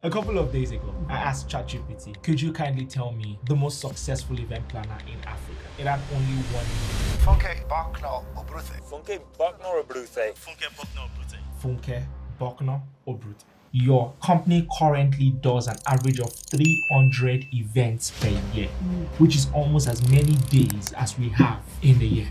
A couple of days ago, I asked ChatGPT, could you kindly tell me the most successful event planner in Africa? It had only one name. Funke Bucknor-Obruthe. Funke Bucknor-Obruthe. Funke Bucknor-Obruthe. Funke Bucknor-Obruthe. Your company currently does an average of 300 events per year, which is almost as many days as we have in the year.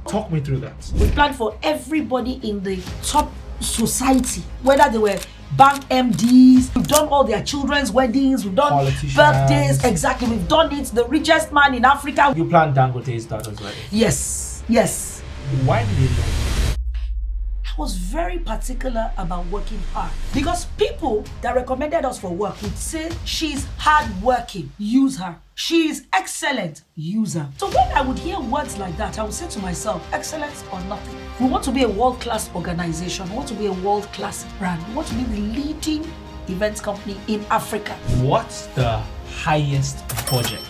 Talk me through that. We planned for everybody in the top society, whether they were bank MDs, we've done all their children's weddings, we've done birthdays, exactly, we've done it, the richest man in Africa. You planned Dangote's daughter's wedding? Yes. Why did you know? I was very particular about working hard because people that recommended us for work would say she's hardworking, use her. She's excellent, use her. So when I would hear words like that, I would say to myself, excellence or nothing. We want to be a world-class organization. We want to be a world-class brand. We want to be the leading events company in Africa. What's the highest budget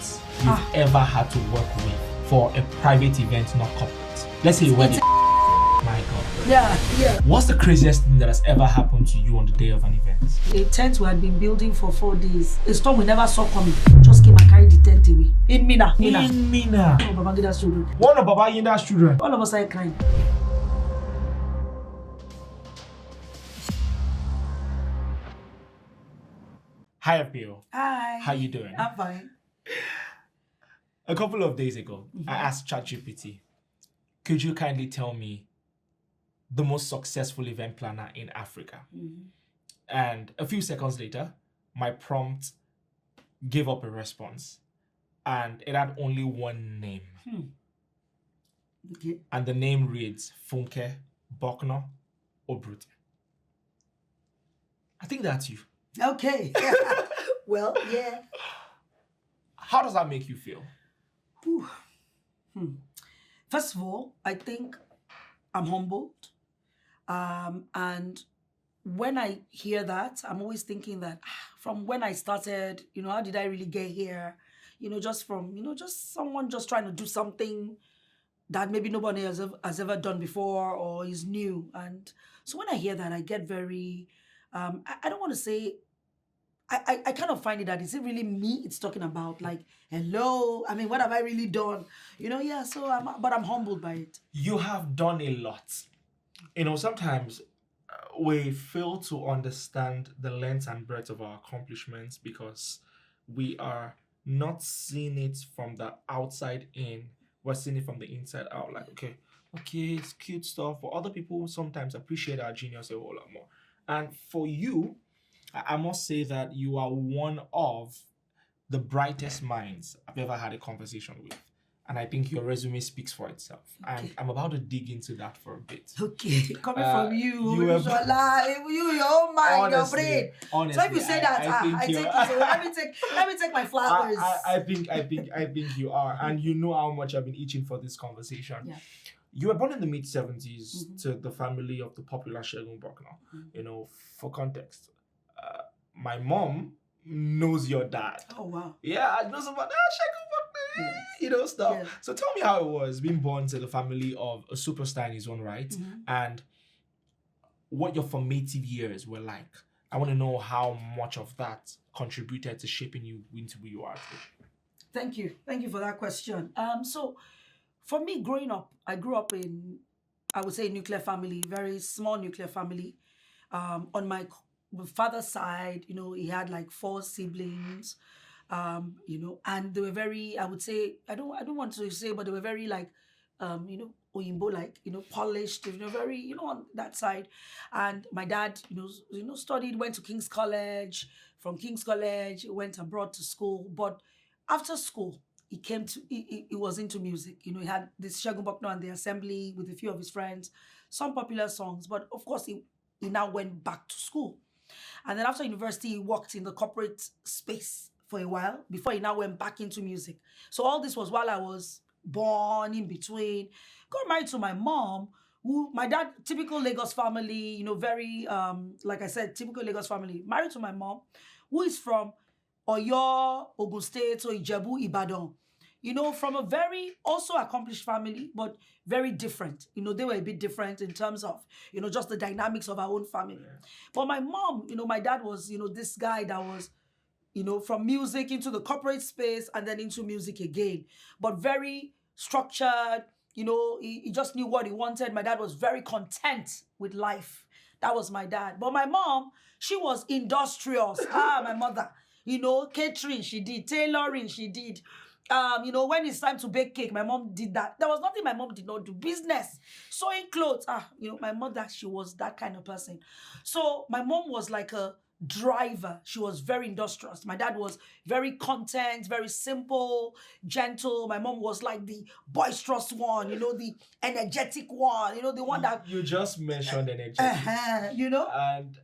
you've ever had to work with for a private event, not corporate? Let's say a wedding. My God. Yeah. What's the craziest thing that has ever happened to you on the day of an event? A tent we had been building for 4 days. A storm we never saw coming. Just came and carried the tent away. In Mina. In Mina. Oh, Babangida's children. One of Baba Yinda's children. All of us are crying. Hi, FBO. Hi. How you doing? I'm fine. A couple of days ago, I asked ChatGPT, could you kindly tell me the most successful event planner in Africa? And a few seconds later, my prompt gave up a response. And it had only one name. Okay. And the name reads Funke Bucknor-Obruthe. I think that's you. Okay. Well, yeah. How does that make you feel? First of all, I think I'm humbled. And when I hear that, I'm always thinking that from when I started, how did I really get here? Just from, just someone just trying to do something that maybe nobody has ever done before or is new. And so when I hear that, I get very, I don't want to say, I kind of find it that, is it really me it's talking about? Like, hello, I mean, what have I really done? But I'm humbled by it. You have done a lot. Sometimes we fail to understand the length and breadth of our accomplishments because we are not seeing it from the outside in. We're seeing it from the inside out. Like, okay, it's cute stuff. But other people sometimes appreciate our genius a whole lot more. And for you, I must say that you are one of the brightest minds I've ever had a conversation with. And I think your resume speaks for itself. Okay. And I'm about to dig into that for a bit. Okay, coming from you, you have- your own mind, your brain. Honestly, So if you say that, I take it. So let me take my flowers. I think you are. And you know how much I've been itching for this conversation. Yeah. You were born in the mid-70s to the family of the popular Segun Bucknor. For context, my mom knows your dad. Oh, wow. Yeah, I know about that Segun Bucknor, stuff. Yes. So tell me how it was being born to the family of a superstar in his own right, and what your formative years were like. I want to know how much of that contributed to shaping you into who you are today. Thank you for that question. So for me, growing up, I grew up in, I would say, a nuclear family, very small nuclear family. On my father's side, he had like 4 siblings, and they were very, I would say, I don't want to say, but they were very like, Oyinbo, like, polished, very, on that side. And my dad, studied, went to King's College. From King's College, went abroad to school. But after school, he was into music. He had this Segun Bucknor and the Assembly with a few of his friends, some popular songs. But of course, he now went back to school. And then after university, he worked in the corporate space for a while before he now went back into music. So all this was while I was born, in between. Got married to my mom, who, my dad, typical Lagos family, very, like I said, typical Lagos family. Married to my mom, who is from Oyo, Ogun State, so Ijebu, Ibadan. from a very also accomplished family, but very different. They were a bit different in terms of, just the dynamics of our own family. Yeah. But my mom, my dad was, this guy that was, from music into the corporate space and then into music again, but very structured. He just knew what he wanted. My dad was very content with life. That was my dad. But my mom, she was industrious. My mother, catering, she did, tailoring, she did. When it's time to bake cake, my mom did that. There was nothing my mom did not do. Business, sewing clothes. My mother, she was that kind of person. So my mom was like a driver. She was very industrious. My dad was very content, very simple, gentle. My mom was like the boisterous one, the energetic one, the one that You just mentioned energy. And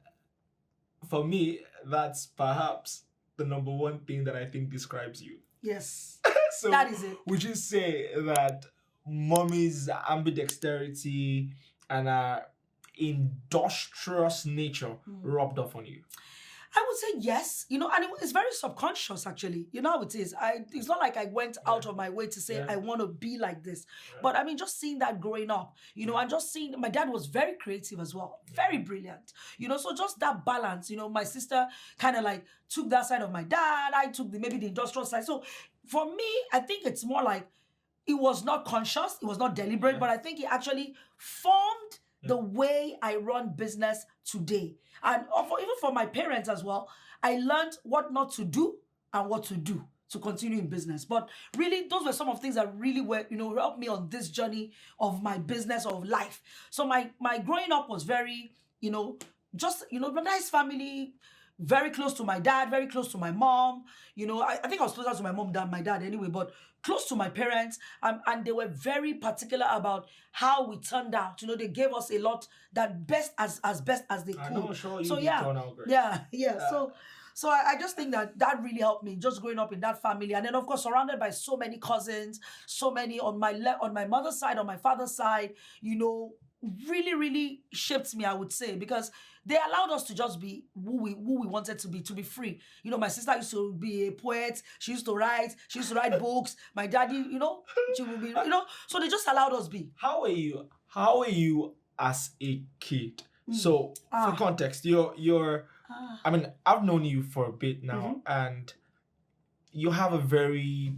for me, that's perhaps the number one thing that I think describes you. Yes. So That is it. would you say that mommy's ambidexterity and industrious nature rubbed off on you? I would say yes, and it's very subconscious actually. You know how it is. It's not like I went out of my way to say I want to be like this. But I mean, just seeing that growing up, and just seeing my dad was very creative as well, very brilliant. So just that balance. My sister kind of like took that side of my dad. I took maybe the industrial side. So for me, I think it's more like it was not conscious, it was not deliberate, but I think it actually formed the way I run business today. And even for my parents as well, I learned what not to do and what to do to continue in business. But really, those were some of the things that really were, helped me on this journey of my business, of life. So my growing up was very, just, a nice family, very close to my dad, very close to my mom. I think I was closer to my mom than my dad anyway, but close to my parents. And they were very particular about how we turned out. They gave us a lot that best as best as they could. I'm not sure you So did yeah, turn out great. yeah. So I just think that really helped me just growing up in that family. And then of course, surrounded by so many cousins, so many on my mother's side, on my father's side, really, really shaped me, I would say, because they allowed us to just be who we wanted to be free. My sister used to be a poet. She used to write books. My daddy, she would be, so they just allowed us be. How are you as a kid? So for context, you're I mean, I've known you for a bit now, and you have a very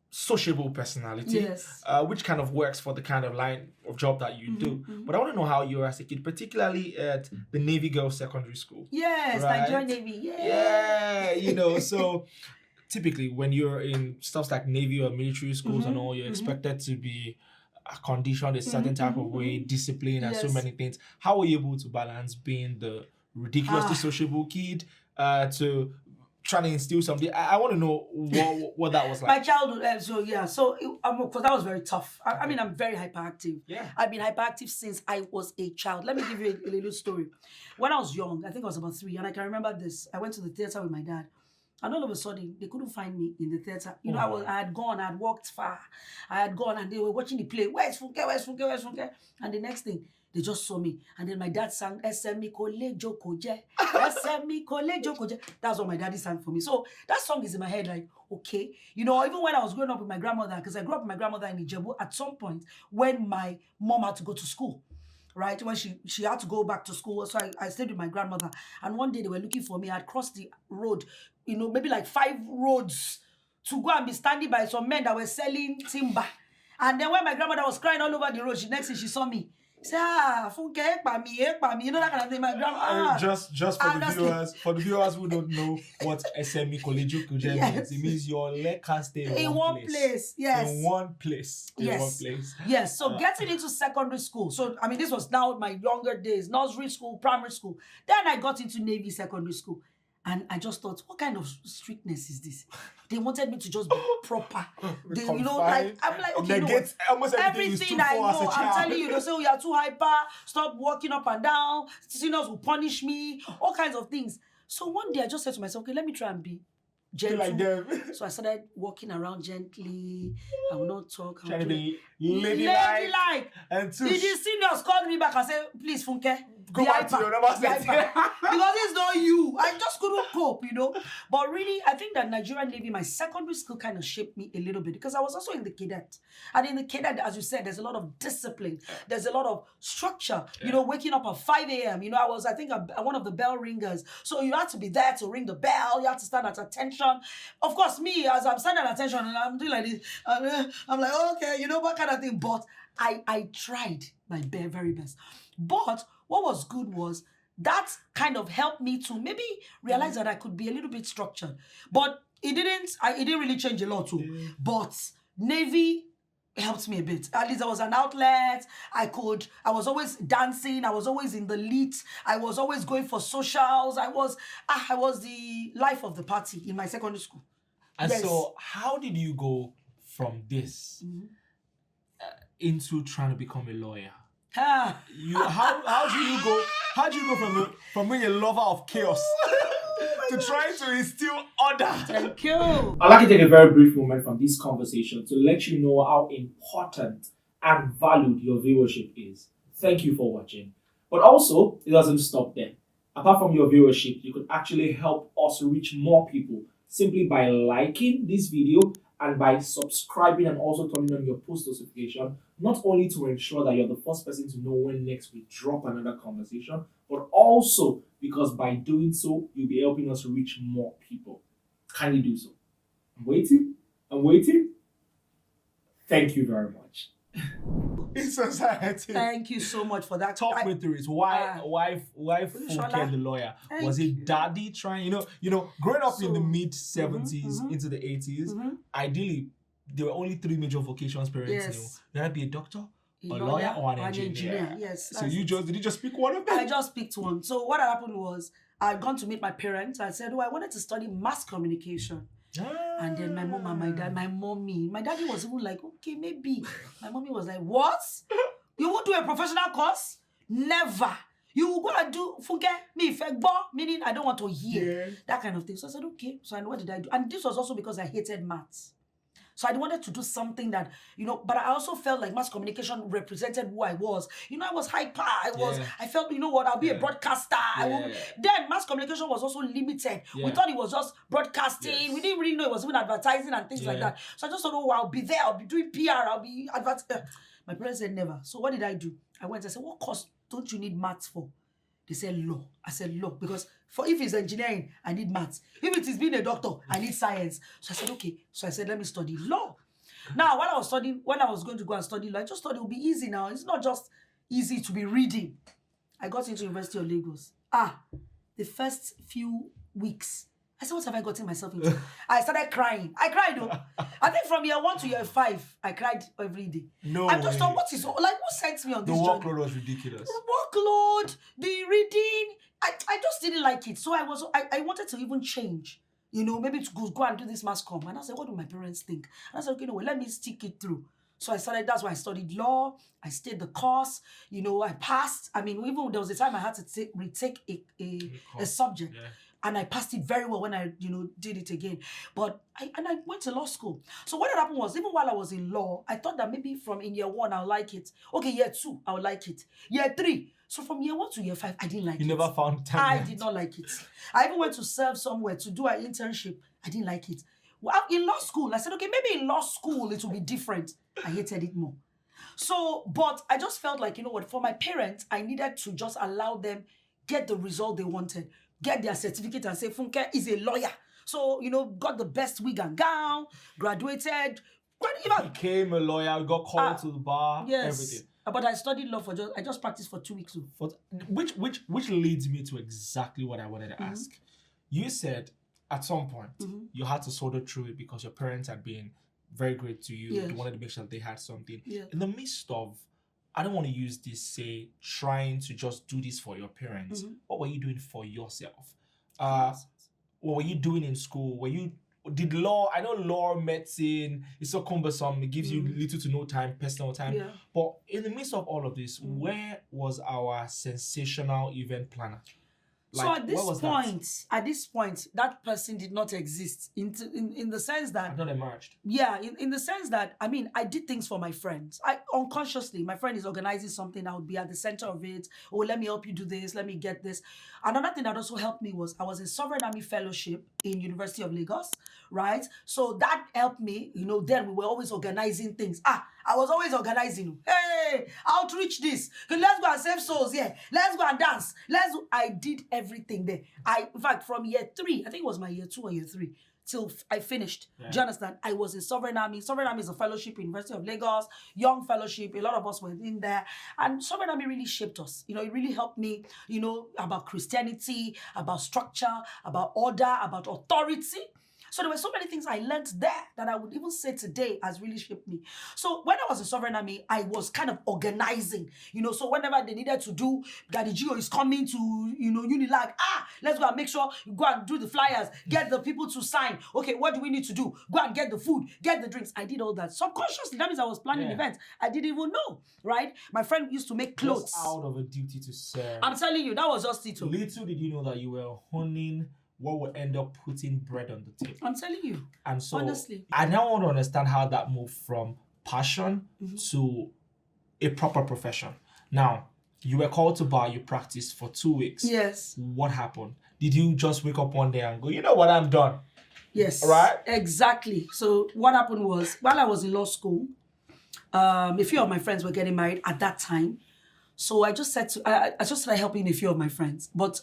sociable personality, Yes. Which kind of works for the kind of line of job that you do. But I want to know how you were as a kid, particularly at the Navy Girls Secondary School. Yes, Right. Nigerian Navy. Yeah. So typically when you're in stuff like Navy or military schools and all, you're expected to be conditioned a certain type of way, discipline, and so Yes. many things. How were you able to balance being the ridiculously sociable kid to trying to instill something? I want to know what that was like. My childhood, because that was very tough. I mean, I'm very hyperactive. Yeah. I've been hyperactive since I was a child. Let me give you a little story. When I was young, I think I was about 3, and I can remember this. I went to the theater with my dad, and all of a sudden, they couldn't find me in the theater. I had gone, I had walked far. I had gone, and they were watching the play. Where's Funke? Where's Funke? Where's Funke? And the next thing, they just saw me. And then my dad sang, "Esemi kole jokoje, Esemi kole jokoje." That's what my daddy sang for me. So that song is in my head, like, okay. Even when I was growing up with my grandmother, because I grew up with my grandmother in Ijebu, at some point, when my mom had to go to school, right? When she had to go back to school, so I stayed with my grandmother. And one day they were looking for me. I'd crossed the road, maybe like 5 roads to go and be standing by some men that were selling timber. And then when my grandmother was crying all over the road, next thing she saw me. She said, Funke, ekpa me, that kind of thing. My grandma. Just for the viewers who don't know what SME College means, it means your leg can't stay in one place. Yes. In one place. Yes. So getting into secondary school. So I mean, this was now my younger days, nursery school, primary school. Then I got into Navy secondary school. And I just thought, what kind of strictness is this? They wanted me to just be proper. I'm like, okay, everything I know, I'm telling you, they say, you're too hyper, stop walking up and down, seniors will punish me, all kinds of things. So one day I just said to myself, okay, let me try and be gentle. Like them. So I started walking around gently. I will not talk. Trying to be ladylike. And the seniors called me back and said, please, Funke, go back to your number. because it's not you. I just couldn't cope, But really, I think that Nigerian Navy, my secondary school kind of shaped me a little bit because I was also in the cadet. And in the cadet, as you said, there's a lot of discipline. There's a lot of structure. Waking up at 5 a.m. I was, I think, one of the bell ringers. So you had to be there to ring the bell. You had to stand at attention. Of course, me, as I'm standing at attention and I'm doing like this, I'm like, okay, what kind of thing. But I tried my very best. But what was good was that kind of helped me to maybe realize that I could be a little bit structured. But it didn't really change a lot too. But Navy helped me a bit. At least there was an outlet. I was always dancing. I was always in the lit. I was always going for socials. I was the life of the party in my secondary school. And so how did you go from this into trying to become a lawyer? How do you go from being a lover of chaos to trying to instill order? Thank you. I'd like to take a very brief moment from this conversation to let you know how important and valued your viewership is. Thank you for watching. But also, it doesn't stop there. Apart from your viewership, you could actually help us reach more people simply by liking this video and by subscribing and also turning on your post notification, not only to ensure that you're the first person to know when next we drop another conversation, but also because by doing so, you'll be helping us reach more people. Kindly do so. I'm waiting. Thank you very much. In society. Thank you so much for that. Talk me through it. Why Funke the lawyer? Was it daddy trying? Growing up in the mid 70s into the 80s, ideally there were only three major vocations parents knew. You had to be a doctor, a lawyer, or an engineer. Yes. So did you just pick one of them? I just picked one. So what happened was I'd gone to meet my parents. I said, I wanted to study mass communication. And then my mom and my dad, my daddy was even like, okay, maybe. My mommy was like, what? You won't do a professional course? Never. You will go and do Funke, me, fegbo, meaning I don't want to hear that kind of thing. So I said, okay. So what did I do? And this was also because I hated maths. So I wanted to do something that, but I also felt like mass communication represented who I was. I was hyper. I felt, I'll be a broadcaster. Then mass communication was also limited. We thought it was just broadcasting. Yes. We didn't really know it was even advertising and things like that. So I just thought, I'll be there. I'll be doing PR. I'll be advertising. My parents said never. So what did I do? I went and said, what course don't you need maths for? They said law. I said law because if it's engineering, I need maths. If it is being a doctor, I need science. So I said, okay. So I said, let me study law. Now, when I was going to go and study law, I just thought it would be easy now. It's not just easy to be reading. I got into University of Lagos. The first few weeks, I said, what have I gotten myself into? I started crying. I cried though. I think from year 1 to year 5, I cried every day. No, I just thought, who sent me on this journey? The workload was ridiculous. The workload, the reading, I just didn't like it. So I wanted to even change, maybe to go and do this mass comm. And I said, what do my parents think? And I said, okay, let me stick it through. So that's why I studied law. I stayed the course. I passed. I mean, even there was a time I had to retake a subject. Yeah. And I passed it very well when I, did it again. But I went to law school. So what had happened was, even while I was in law, I thought that maybe from in year 1, I'll like it. Okay, year 2, I'll like it. Year 3. So from year 1 to year 5, I didn't like it. You never found time. I did not like it. I even went to serve somewhere to do an internship. I didn't like it. Well, in law school, I said, okay, maybe in law school, it will be different. I hated it more. So, but I just felt like, for my parents, I needed to just allow them get the result they wanted. Get their certificate and say, Funke is a lawyer. So, got the best wig and gown, graduated. Became a lawyer, got called to the bar, everything. But I studied law I just practiced for 2 weeks. Which leads me to exactly what I wanted to ask. You said at some point you had to sort it through it because your parents had been very great to you. Yes. You wanted to make sure that they had something. Yeah. In the midst of, I don't want to use this, say, trying to just do this for your parents. What were you doing for yourself? What were you doing in school? Did law, I know law, medicine, it's so cumbersome. It gives you little to no time, personal time. Yeah. But in the midst of all of this, where was our sensational event planner? So Like, at what was that? this point, that person did not exist in the sense that I've not emerged. yeah, in the sense that, I mean, I did things for my friends. I unconsciously, my friend is organizing something, I would be at the center of it. Oh, let me help you do this, let me get this. Another thing that also helped me was I was in Sovereign Army Fellowship in University of Lagos, right? So that helped me, then we were always organizing things. I was always organizing. Hey, outreach this. Okay, let's go and save souls here. Let's go and dance. I did everything there. In fact, from year 3, I think it was my year 2 or year 3, till I finished. Yeah. Do you understand? I was in Sovereign Army. Sovereign Army is a fellowship, University of Lagos, young fellowship. A lot of us were in there. And Sovereign Army really shaped us. It really helped me, about Christianity, about structure, about order, about authority. So there were so many things I learned there that I would even say today has really shaped me. So when I was in Sovereign Army, I was kind of organizing, so whenever they needed to do, Daddy Gio is coming to, Unilag, let's go and make sure you go and do the flyers, get the people to sign. Okay, what do we need to do? Go and get the food, get the drinks. I did all that. Subconsciously, that means I was planning events. I didn't even know, right? My friend used to make clothes. Just out of a duty to serve. I'm telling you, that was just it. Little did you know that you were honing what will end up putting bread on the table. I'm telling you. And so honestly, I now want to understand how that moved from passion to a proper profession. Now, you were called to bar, you practiced for 2 weeks. Yes. What happened? Did you just wake up one day and go, you know what, I'm done? Yes. Right? Exactly. So what happened was, while I was in law school, a few of my friends were getting married at that time. So I just said I just started helping a few of my friends. But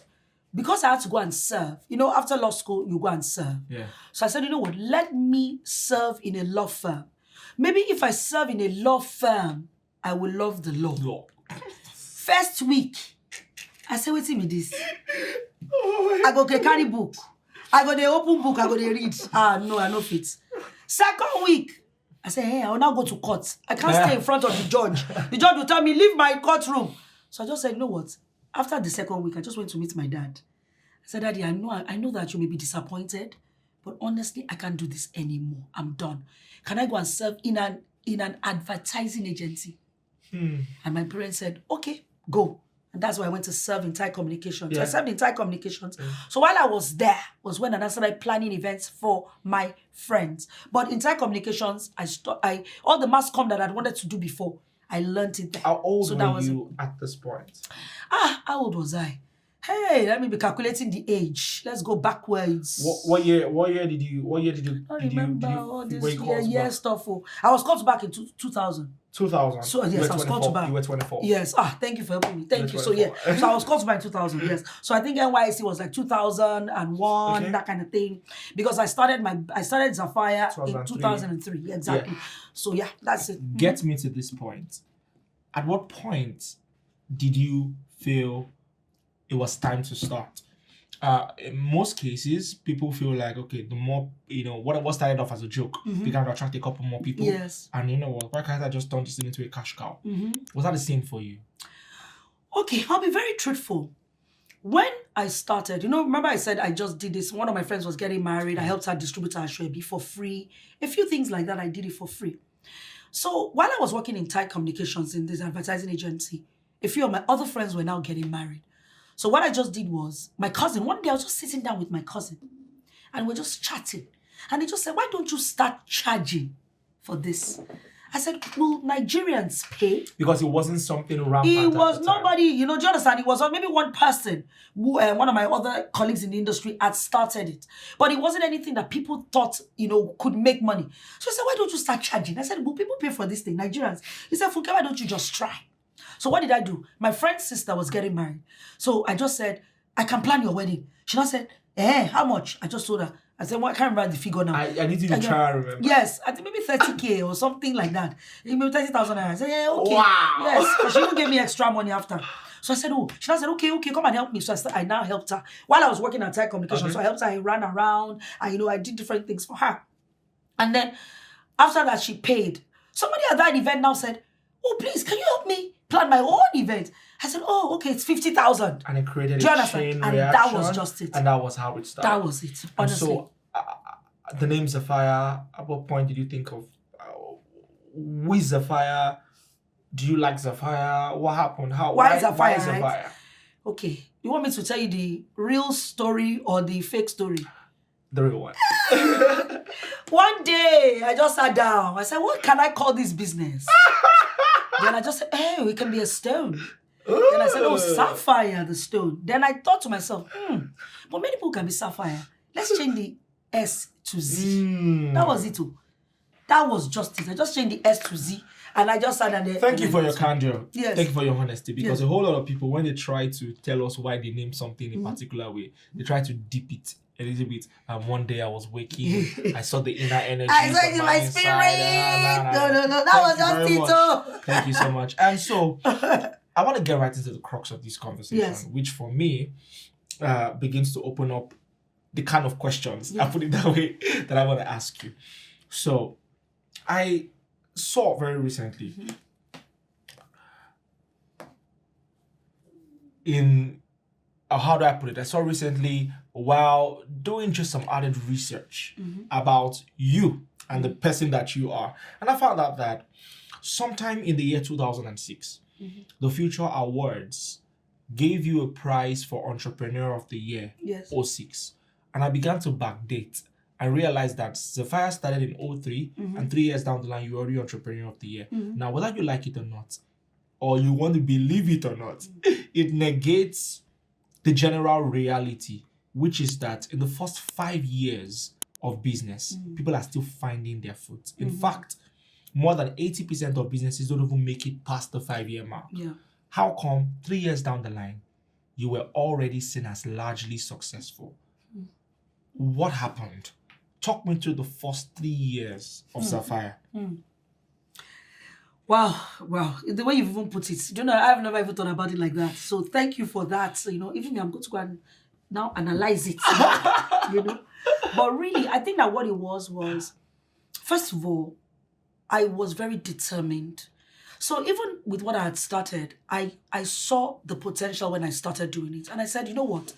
because I had to go and serve, after law school, you go and serve. Yeah. So I said, you know what, let me serve in a law firm. Maybe if I serve in a law firm, I will love the law. First week, I said, wait me this. I go carry book. I go the open book, I go the read. No, I no fit. Second week, I said, hey, I will now go to court. I can't stay in front of the judge. The judge will tell me, leave my courtroom. So I just said, you know what? After the second week, I just went to meet my dad. I said, Daddy, I know that you may be disappointed, but honestly, I can't do this anymore. I'm done. Can I go and serve in an advertising agency? And my parents said, okay, go. And that's why I went to serve in Thai Communications. Yeah. I served in Thai Communications. So while I was there was when I started planning events for my friends. But in Thai Communications, all the mass comm that I'd wanted to do before, I learned it there. How old so were you at this point? How old was I? Hey, let me be calculating the age. Let's go backwards. What year did you I remember all this year stuff. I was called back in 2000. 2000. So yes, I was called back. You were 24. Yes. Thank you for helping me. Thank you. So 24. so I was called back in 2000. Yes. So I think NYC was like 2001, that kind of thing. Because I started Zapphaire in 2003. Exactly. Yeah. So yeah, that's it. Get me to this point. At what point did you feel it was time to start? In most cases, people feel like, okay, the more, what started off as a joke began to attract a couple more people. Yes. And you know what? Why can't I just turn this into a cash cow? Was that the same for you? Okay, I'll be very truthful. When I started, remember I said I just did this. One of my friends was getting married. I helped her distribute her Ashwebi for free. A few things like that, I did it for free. So while I was working in Thai Communications in this advertising agency, a few of my other friends were now getting married. So what I just did was, my cousin, one day I was just sitting down with my cousin and we're just chatting. And he just said, why don't you start charging for this? I said, will Nigerians pay? Because it wasn't something rampant. It was at the time. nobody, do you understand? It was maybe one person, who, one of my other colleagues in the industry had started it. But it wasn't anything that people thought, could make money. So I said, why don't you start charging? I said, will people pay for this thing, Nigerians? He said, Funke, why don't you just try? So what did I do? My friend's sister was getting married. So I just said, I can plan your wedding. She now said, how much? I just told her. I said, well, I can't remember the figure now. I need you to try and remember. Yes, I think maybe 30K or something like that. Maybe 30,000 naira. I said, yeah, okay. Wow. Yes, but she even gave me extra money after. So I said, she now said, okay, come and help me. So I now helped her. While I was working at Thai Communications, so I helped her. I ran around. I did different things for her. And then after that, she paid. Somebody at that event now said, oh, please, can you help me plan my own event? I said, oh, okay, it's 50,000. And it created Do you a understand? chain And reaction. that was just it. And that was how it started. That was it, honestly. And so, the name Zapphaire, at what point did you think of, who is Zapphaire? Do you like Zapphaire? What happened? Why Zapphaire? Zapphaire? Okay, You want me to tell you the real story or the fake story? The real one. One day, I just sat down. I said, what can I call this business? Then I just said, hey, it can be a stone. Then I said, oh, Zapphaire, the stone. Then I thought to myself, but many people can be Zapphaire. Let's change the S to Z. That was it too. That was just it. I just changed the S to Z. And I just sat there. Thank you for your candor. Yes. Thank you for your honesty. Because Yes. a whole lot of people, when they try to tell us why they name something in a particular way, they try to dip it a little bit. And one day I was waking, I saw the inner energy. I saw it in my spirit. No. That was just it too. Thank you so much. And so I want to get right into the crux of this conversation, Yes. which for me begins to open up the kind of questions, I put it that way, that I want to ask you. So I saw very recently how do I put it? I saw recently while doing just some added research about you and the person that you are. And I found out that sometime in the year 2006, the Future Awards gave you a prize for Entrepreneur of the Year, Yes. 06. And I began to backdate and realized that Zapphaire started in 03, and 3 years down the line, you were already Entrepreneur of the Year. Now, whether you like it or not, or you want to believe it or not, it negates the general reality, which is that in the first 5 years of business, people are still finding their foot. In fact, more than 80% of businesses don't even make it past the 5-year mark. Yeah. How come 3 years down the line, you were already seen as largely successful? What happened? Talk me through the first 3 years of Zapphaire. Wow. The way you've even put it, I've never even thought about it like that. So thank you for that. Even me, I'm going to go and now analyze it. But really, I think that what it was, first of all, I was very determined. So even with what I had started, I saw the potential when I started doing it. And I said, you know what?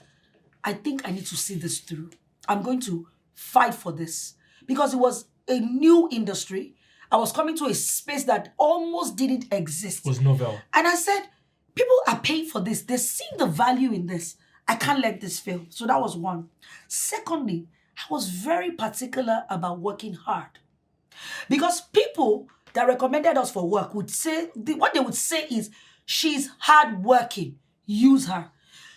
I think I need to see this through. I'm going to fight for this. Because it was a new industry. I was coming to a space that almost didn't exist. It was novel. And I said, people are paying for this. They see the value in this. I can't let this fail. So that was one. Secondly, I was very particular about working hard. Because people that recommended us for work would say, what they would say is, she's hardworking, use her.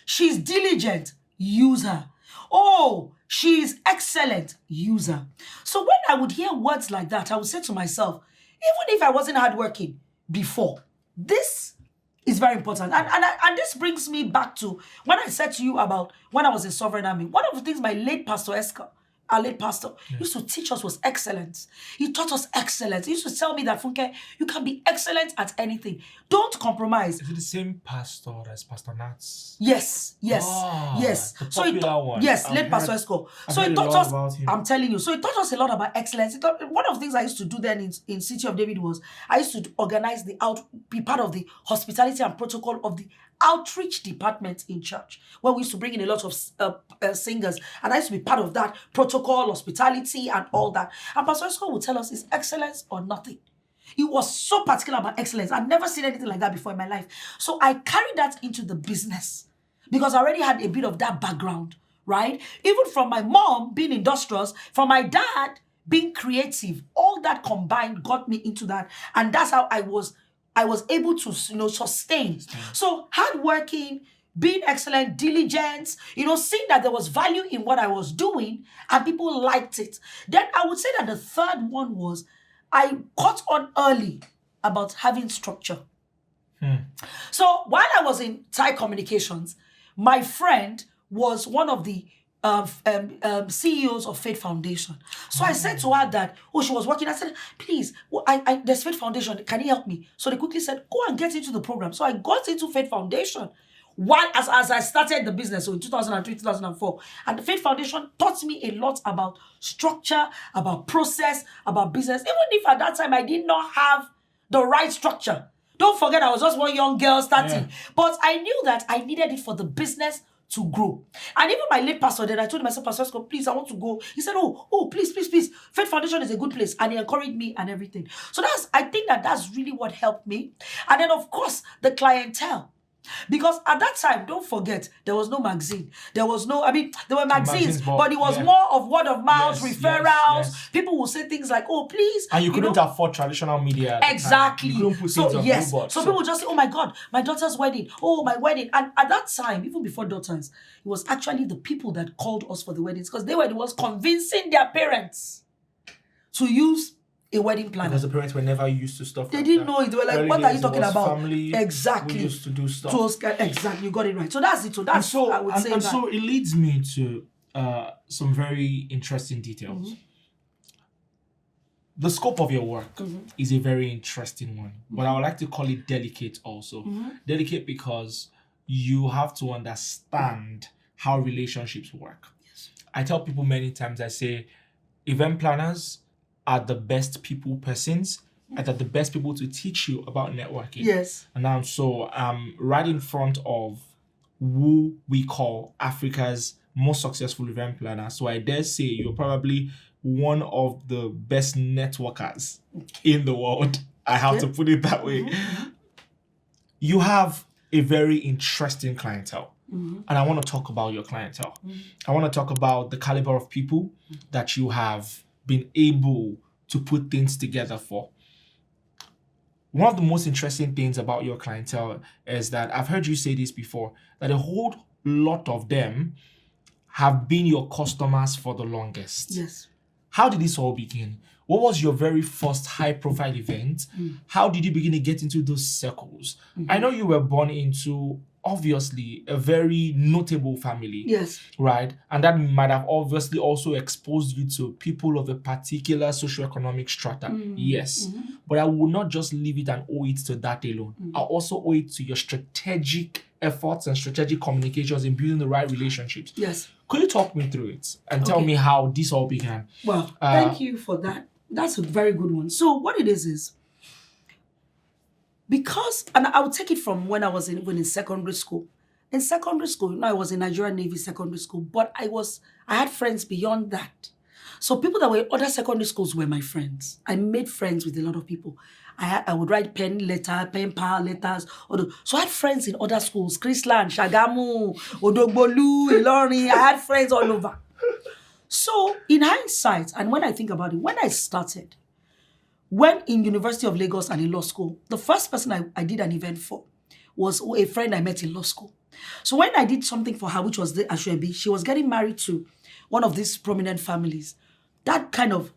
She's diligent, use her. Oh, she's excellent, use her. So when I would hear words like that, I would say to myself, even if I wasn't hardworking before, this is very important. And this brings me back to when I said to you about when I was in Sovereign Army. One of the things my late pastor, our late pastor, used to teach us was excellence. He taught us excellence. He used to tell me that, Funke, you can be excellent at anything. Don't compromise. Is it the same pastor as Pastor Nats? Yes. The popular one. Yes, late Pastor Esco. So he taught us, I'm telling you, so he taught us a lot about excellence. One of the things I used to do then in City of David was I used to organize be part of the hospitality and protocol of the outreach department in church, where we used to bring in a lot of singers, and I used to be part of that protocol, hospitality, and all that. And Pastor Esco would tell us, it's excellence or nothing. He was so particular about excellence. I'd never seen anything like that before in my life. So I carried that into the business because I already had a bit of that background, right? Even from my mom being industrious, from my dad being creative, all that combined got me into that. And that's how I was able to, sustain. So hardworking, being excellent, diligence, seeing that there was value in what I was doing and people liked it. Then I would say that the third one was I caught on early about having structure. So while I was in Thai communications, my friend was one of the CEOs of Faith Foundation. So I said to her that, she was working. I said, please, there's Faith Foundation. Can you help me? So they quickly said, go and get into the program. So I got into Faith Foundation as I started the business, so in 2003, 2004. And the Faith Foundation taught me a lot about structure, about process, about business. Even if at that time I did not have the right structure. Don't forget, I was just one young girl starting. Yeah. But I knew that I needed it for the business to grow. And even my late pastor, then I told myself, Pastor Esco, please, I want to go. He said, please. Faith Foundation is a good place. And he encouraged me and everything. So I think that's really what helped me. And then, of course, the clientele. Because at that time, don't forget, there was no magazine. There was no, there were magazines, but but it was yeah. more of word of mouth, Yes, referrals. yes. People will say things like, oh, please. And you couldn't know, afford traditional media at the time. Exactly. You couldn't put So things on yes. billboards. So people just say, oh my God, my daughter's wedding. Oh, my wedding. And at that time, even before daughters, it was actually the people that called us for the weddings because they were the ones convincing their parents to use a wedding planner. Because the parents were never used to stuff. They like didn't that. know it. They were like, Early what are days, you talking it was about? Family Exactly. who used to do stuff. Exactly. You got it right. So that's it. So that's so, I would say and that. so it leads me to some very interesting details. The scope of your work is a very interesting one, but I would like to call it delicate also. Delicate because you have to understand how relationships work. Yes. I tell people many times, I say, event planners are the best people persons and are the best people to teach you about networking. Yes. And I'm right in front of who we call Africa's most successful event planner. So I dare say you're probably one of the best networkers in the world. I have to put it that way. You have a very interesting clientele. And I want to talk about your clientele. I want to talk about the caliber of people that you have been able to put things together for. One of the most interesting things about your clientele is that I've heard you say this before, that a whole lot of them have been your customers for the longest. Yes. How did this all begin? What was your very first high-profile event? How did you begin to get into those circles? I know you were born into, obviously, a very notable family. Yes. Right? And that might have obviously also exposed you to people of a particular socioeconomic strata. Yes. But I will not just leave it and owe it to that alone. I also owe it to your strategic efforts and strategic communications in building the right relationships. Yes. Could you talk me through it and tell me how this all began? Well, thank you for that. That's a very good one. So what it is because, and I would take it from when I was in secondary school. In secondary school, I was in Nigerian Navy secondary school, but I had friends beyond that. So people that were in other secondary schools were my friends. I made friends with a lot of people. I would write pen pal letters. So I had friends in other schools, Chrisland, Shagamu, Odogbolu, Ilorin. I had friends all over. So in hindsight, and when I think about it, when I started, when in University of Lagos and in law school, the first person I did an event for was a friend I met in law school. So when I did something for her, which was the Ashwebi, she was getting married to one of these prominent families. That kind of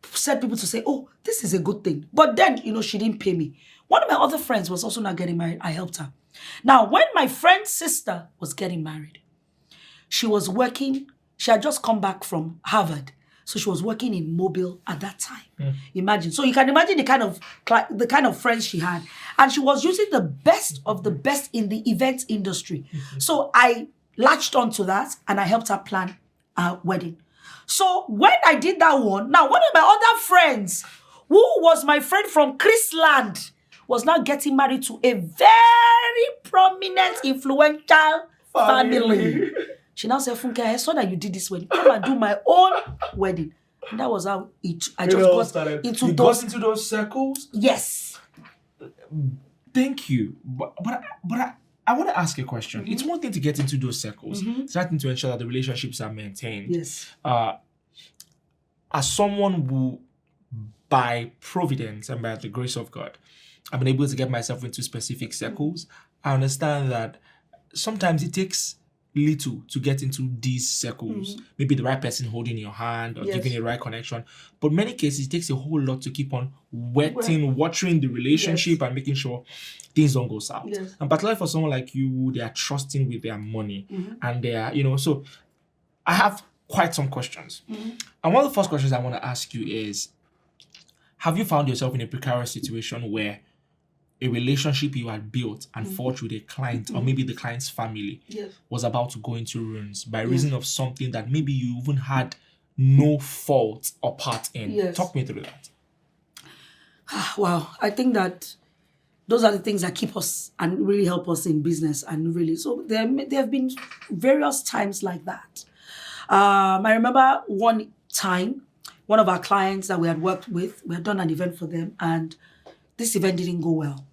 set people to say, oh, this is a good thing. But then, she didn't pay me. One of my other friends was also not getting married. I helped her. Now, when my friend's sister was getting married, she was working. She had just come back from Harvard. So she was working in Mobile at that time. Imagine. So you can imagine the kind of friends she had. And she was using the best of the best in the event industry. So I latched onto that and I helped her plan our wedding. So when I did that one, now one of my other friends, who was my friend from Chrisland, was now getting married to a very prominent, influential family. She now said, Funke, I saw that you did this wedding. Come and do my own wedding. And that was how I just got into those circles? Yes. Thank you. But I want to ask a question. It's one thing to get into those circles. It's one thing to ensure that the relationships are maintained. Yes. As someone who, by providence and by the grace of God, I've been able to get myself into specific circles, I understand that sometimes it takes little to get into these circles. Maybe the right person holding your hand or giving you the right connection. But in many cases, it takes a whole lot to keep on watering the relationship and making sure things don't go south. Yes. And particularly for someone like you, they are trusting with their money. And they are, so I have quite some questions. And one of the first questions I want to ask you is, have you found yourself in a precarious situation where a relationship you had built and forged with a client or maybe the client's family was about to go into ruins by reason of something that maybe you even had no fault or part in? Yes. Talk me through that. Wow. I think that those are the things that keep us and really help us in business. And really, so there have been various times like that. I remember one time, one of our clients that we had worked with, we had done an event for them, and this event didn't go well.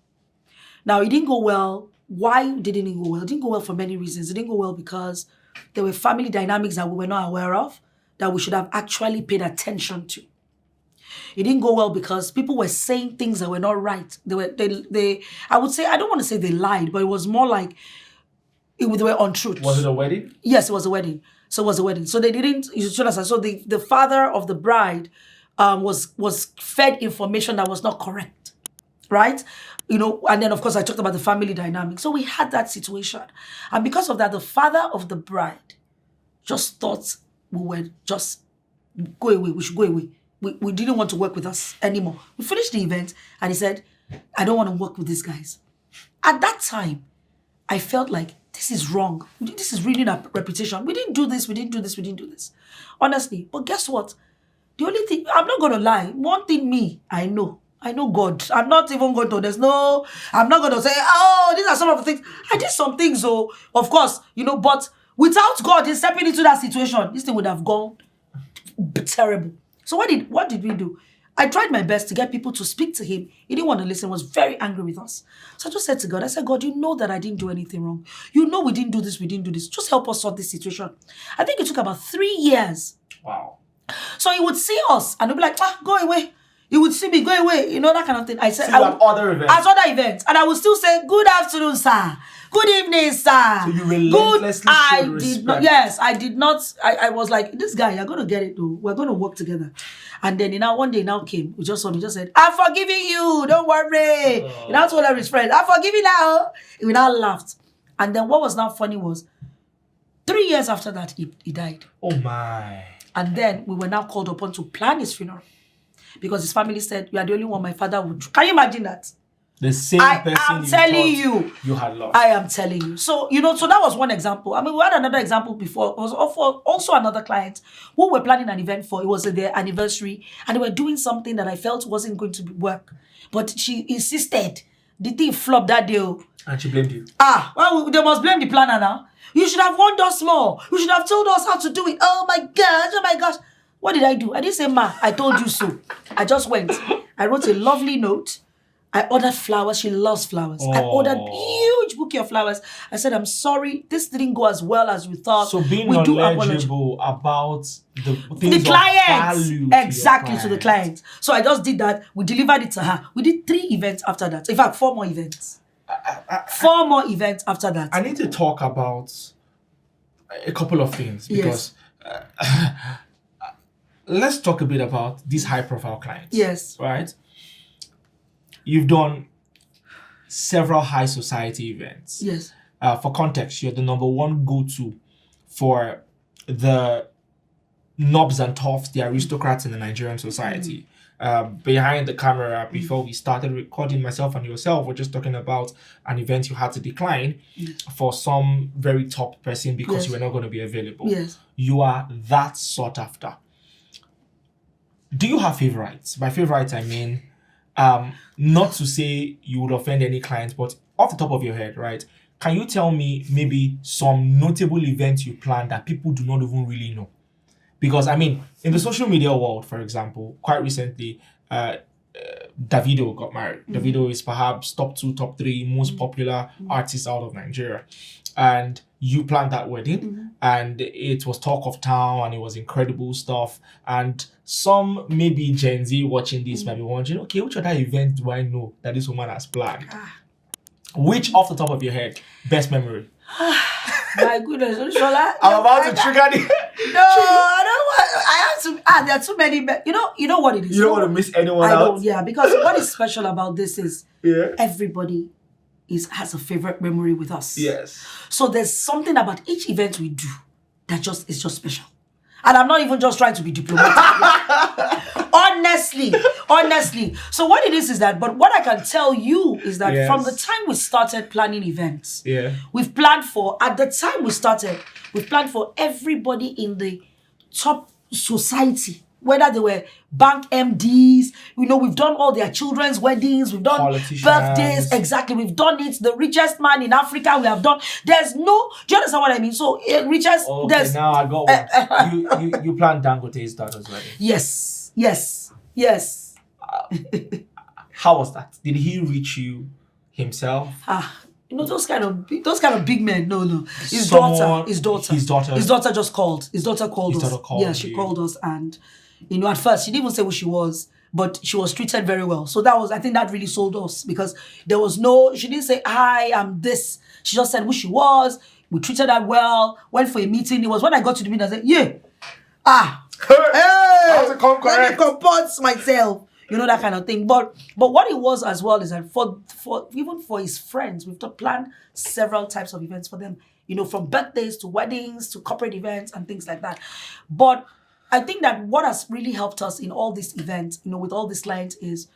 Now, it didn't go well Why didn't it go well? It didn't go well for many reasons. It didn't go well because there were family dynamics that we were not aware of that we should have actually paid attention to. It didn't go well because people were saying things that were not right. They I would say, I don't want to say they lied, but it was more like they were untruths. Was it a wedding? Yes, it was a wedding. So it was a wedding. So they didn't, you should understand. So the father of the bride was fed information that was not correct. Right? And then of course I talked about the family dynamic. So we had that situation. And because of that, the father of the bride just thought we were just go away. We should go away. We didn't want to work with us anymore. We finished the event and he said, I don't want to work with these guys. At that time, I felt like this is wrong. This is ruining our reputation. We didn't do this. Honestly. But guess what? The only thing, I'm not going to lie. One thing I know God. I'm not even going to, I'm not going to say, oh, these are some of the things. I did some things, of course, but without God in stepping into that situation, this thing would have gone terrible. So what did we do? I tried my best to get people to speak to him. He didn't want to listen, was very angry with us. So I just said to God, God, you know that I didn't do anything wrong. You know we didn't do this. Just help us sort this situation. I think it took about 3 years. Wow. So he would see us and he'd be like, go away. He would see me, go away, that kind of thing. I said, at other events. At other events. And I would still say, good afternoon, sir. Good evening, sir. So you relentlessly showed respect. Yes, I did not. I was like, this guy, you're going to get it though. We're going to work together. And then one day came. We just said, I'm forgiving you. Don't worry. He now told his friend, I'm forgiving now. We now laughed. And then what was now funny was 3 years after that, he died. Oh my. And then we were now called upon to plan his funeral. Because his family said, you are the only one my father would do. Can you imagine that? The same person I'm telling you had lost. I am telling you. So, so that was one example. I mean, we had another example before. It was also another client who were planning an event for. It was their anniversary. And they were doing something that I felt wasn't going to work. But she insisted. The thing flopped that day. And she blamed you. Well, they must blame the planner now. You should have warned us more. You should have told us how to do it. Oh my gosh. What did I do? I didn't say, ma, I told you so. I just went. I wrote a lovely note. I ordered flowers. She loves flowers. I ordered a huge bouquet of flowers. I said, I'm sorry. This didn't go as well as we thought. So being knowledgeable about the things the client. Of value exactly, to the client. So I just did that. We delivered it to her. We did 3 events after that. In fact, 4 more events. 4 more events after that. I need to talk about a couple of things because let's talk a bit about these high-profile clients. Yes. Right? You've done several high society events. Yes. For context, you're the number one go-to for the knobs and toffs, the aristocrats in the Nigerian society. Behind the camera, before we started recording, myself and yourself were just talking about an event you had to decline for some very top person because you were not going to be available. Yes. You are that sought after. Do you have favorites? By favorites, I mean, not to say you would offend any client, but off the top of your head, right? Can you tell me maybe some notable events you planned that people do not even really know? Because, I mean, in the social media world, for example, quite recently, Davido got married. Davido is perhaps top 2, top 3 most popular artists out of Nigeria. And you planned that wedding, and it was talk of town, and it was incredible stuff. And some maybe Gen Z watching this might be wondering, okay, which other event do I know that this woman has planned? Which, off the top of your head, best memory? My goodness, Shola. I'm about to trigger the... No, I don't want... I have to... there are too many... You know what it is? You don't want to miss anyone I out? don't, yeah, because what is special about this is everybody has a favorite memory with us. Yes. So there's something about each event we do that is just special. And I'm not even just trying to be diplomatic. Honestly. So what it is that, but what I can tell you is that from the time we started planning events, we've planned for everybody in the top society, whether they were bank MDs, we've done all their children's weddings, we've done birthdays, exactly, we've done it, the richest man in Africa, we have done, do you understand what I mean? So, richest, okay, now I got one. You planned Dangote's daughter's wedding. Yes. How was that? Did he reach you himself? You know, those kind of big men. No. His Someone- daughter. his daughter. His daughter just called. His daughter called His us. daughter called Yeah, she you. called us, and you know, at first she didn't even say who she was, but she was treated very well. So I think that really sold us, because she didn't say, hi, I'm this. She just said who she was. We treated her well, went for a meeting. It was when I got to the meeting, I said, yeah. I have to come Let correct. me comport myself. You know, that kind of thing. But what it was as well is that for even for his friends, we've planned several types of events for them. You know, from birthdays to weddings to corporate events and things like that. But I think that what has really helped us in all these events, you know, with all these clients, is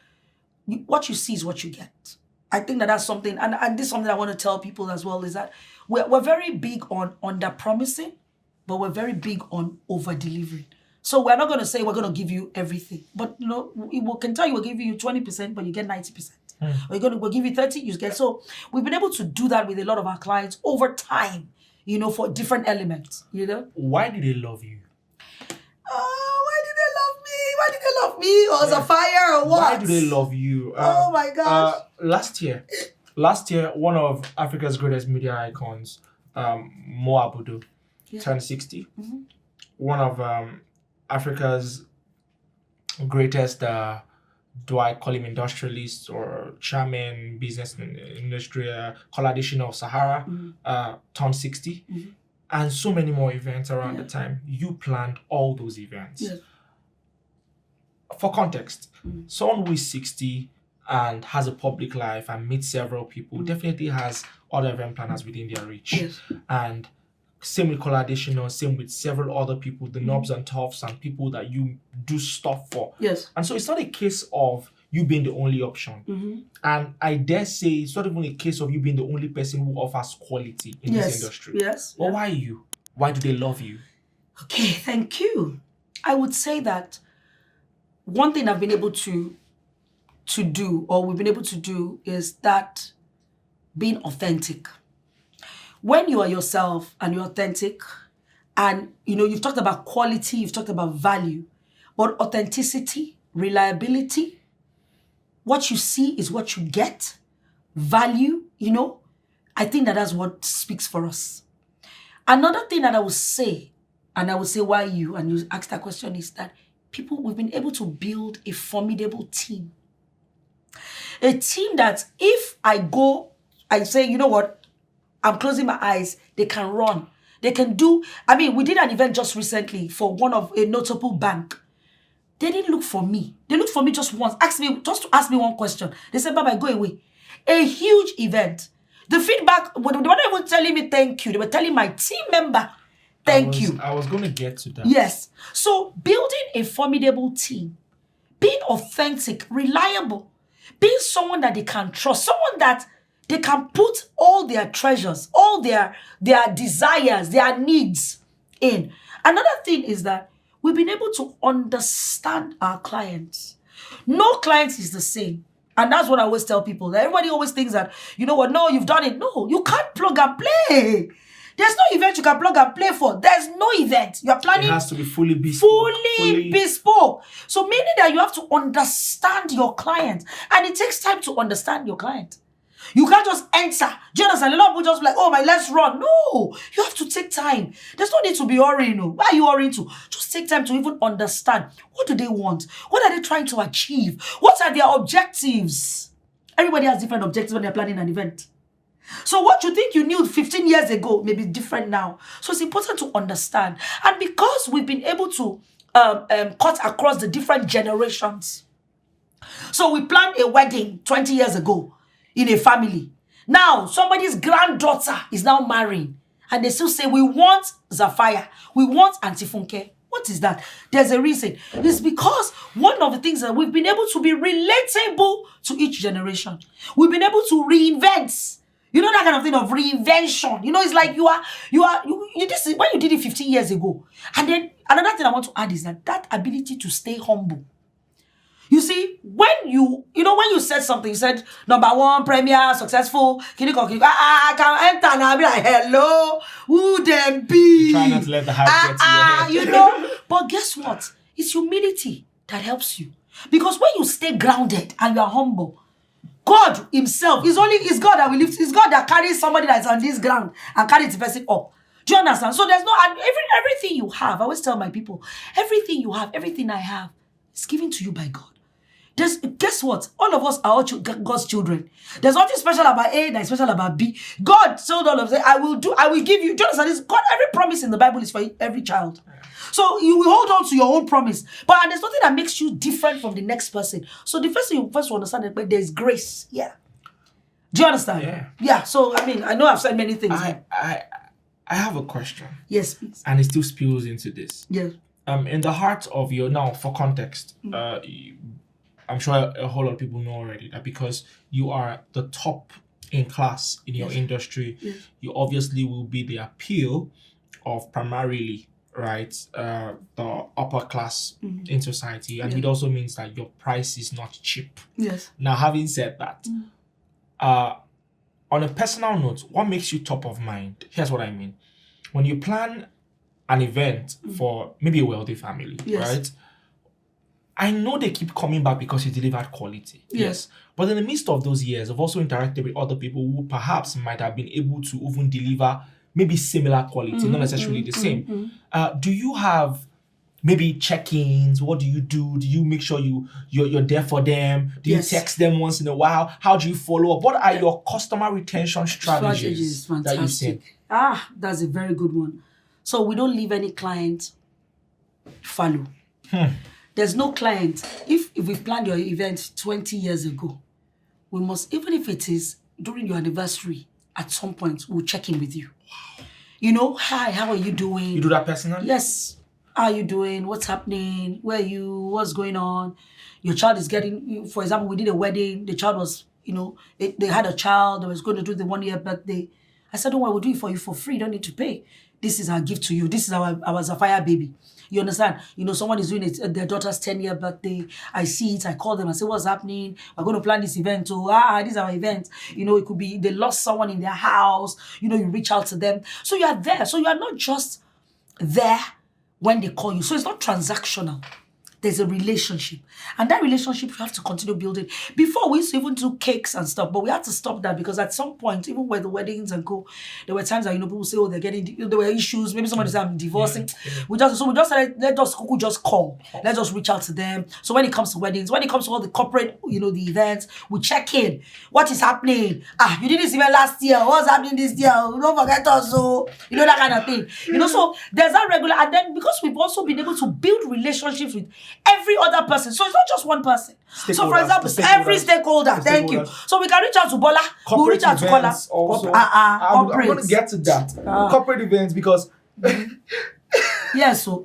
what you see is what you get. I think that's something, and this is something I want to tell people as well, is that we're very big on under-promising, but we're very big on over-delivering. So we're not going to say we're going to give you everything, but you know, we can tell you we're giving you 20%, but you get 90%. We'll give you 30%, you get. So we've been able to do that with a lot of our clients over time, you know, for different elements, you know. Why do they love you? Why did they love me? Why did they love me? Or Zapphaire or what? Why do they love you? Oh my gosh. Last year, one of Africa's greatest media icons, Mo Abudu, turned 60. Mm-hmm. One of Africa's greatest, do I call him industrialist or chairman, business industry, coalition of Sahara, turned 60. Mm-hmm. And so many more events around the time. You planned all those events. Yeah. For context, someone who is 60 and has a public life and meets several people definitely has other event planners within their reach. Yes. And same with coalition, or same with several other people, the knobs and toughs and people that you do stuff for. Yes. And so it's not a case of you being the only option. And I dare say it's not even a case of you being the only person who offers quality in this industry. Yes. But why you? Why do they love you? Okay, thank you. I would say that one thing I've been able to do, or we've been able to do, is that being authentic. When you are yourself and you're authentic, and you know, you've talked about quality, you've talked about value, but authenticity, reliability, what you see is what you get, value, you know, I think that's what speaks for us. Another thing that I would say, and I would say why you, and you asked that question, is that we've been able to build a formidable team. A team that if I say, you know what, I'm closing my eyes, they can run. They can do, we did an event just recently for a notable bank. They didn't look for me. They looked for me just once, just to ask me one question. They said, Baba, go away. A huge event. The feedback, they were not even telling me thank you. They were telling my team member, thank you. I was going to get to that. Yes. So building a formidable team, being authentic, reliable, being someone that they can trust, someone that they can put all their treasures, all their desires, their needs in. Another thing is that we've been able to understand our clients. No client is the same. And that's what I always tell people. That everybody always thinks that, you know what, no, you've done it. No, you can't plug and play. There's no event you can plug and play for. There's no event. You're planning. It has to be fully bespoke. Fully bespoke. So meaning that you have to understand your client. And it takes time to understand your client. You can't just enter. Do you understand? A lot of people just be like, oh my, let's run. No, you have to take time. There's no need to be hurrying. No. Why are you hurrying to? Just take time to even understand. What do they want? What are they trying to achieve? What are their objectives? Everybody has different objectives when they're planning an event. So what you think you knew 15 years ago may be different now. So it's important to understand. And because we've been able to cut across the different generations. So we planned a wedding 20 years ago in a family. Now, somebody's granddaughter is now marrying. And they still say, we want Zapphaire. We want Auntie Funke. What is that? There's a reason. It's because one of the things that we've been able to be relatable to each generation. We've been able to reinvent. You know that kind of thing of reinvention. You know, it's like this is when you did it 15 years ago. And then another thing I want to add is that ability to stay humble. You see, when you said something, you said, number one, premier, successful, I can enter and I'll be like, hello, who them be? Try not to let the hype get to your head. You know, but guess what? It's humility that helps you. Because when you stay grounded and you're humble, God himself, it's God that will lift, it's God that carries somebody that's on this ground and carries the person up. Do you understand? So there's no, and everything you have, I always tell my people, everything you have, everything I have, is given to you by God. Guess what? All of us are all God's children. There's nothing special about A that is special about B. God told all of them, I will give you. Do you understand this? God, every promise in the Bible is for every child. So you will hold on to your own promise. But there's nothing that makes you different from the next person. So the first thing you first understand is that there's grace. Yeah. Do you understand? Yeah. Yeah. So I mean, I know I've said many things. I have a question. Yes, please. And it still spills into this. Yes. In the heart of your, now for context, I'm sure a whole lot of people know already that because you are the top in class in your industry, you obviously will be the appeal of primarily, right, the upper class in society. And it also means that your price is not cheap. Yes. Now, having said that, on a personal note, what makes you top of mind? Here's what I mean. When you plan an event for maybe a wealthy family, right? I know they keep coming back because you delivered quality. Yes. But in the midst of those years, I've also interacted with other people who perhaps might have been able to even deliver maybe similar quality, not necessarily the same. Do you have maybe check-ins? What do you do? Do you make sure you're there for them? Do you text them once in a while? How do you follow up? What are your customer retention strategies that you see? That's a very good one. So we don't leave any client fallow. There's no client. If we planned your event 20 years ago, we must, even if it is during your anniversary, at some point, we'll check in with you. Wow. You know, hi, how are you doing? You do that personally? Yes. How are you doing? What's happening? Where are you? What's going on? Your child is getting, for example, we did a wedding. The child was, they had a child that was going to do the 1-year birthday. I said, don't worry, we'll do it for you for free. You don't need to pay. This is our gift to you. This is our Zapphaire baby. You understand? Someone is doing their daughter's 10-year birthday. I see it. I call them. I say, what's happening? We're going to plan this event. This is our event. It could be they lost someone in their house. You reach out to them. So you are there. So you are not just there when they call you. So it's not transactional. There's a relationship. And that relationship, you have to continue building. Before, we used to even do cakes and stuff, but we had to stop that because at some point, even with the weddings and there were times that, people say, there were issues. Maybe somebody said, I'm divorcing. We just said, let us just call. Let's just reach out to them. So when it comes to weddings, when it comes to all the corporate, the events, we check in. What is happening? You did this event last year. What's happening this year? Don't forget us. That kind of thing. So there's that regular. And then because we've also been able to build relationships with every other person. So it's not just one person. So for example, every stakeholder. Thank you. So we can reach out to Bola. We'll reach out to Kola. I'm going to get to that. Corporate events because... Yes, so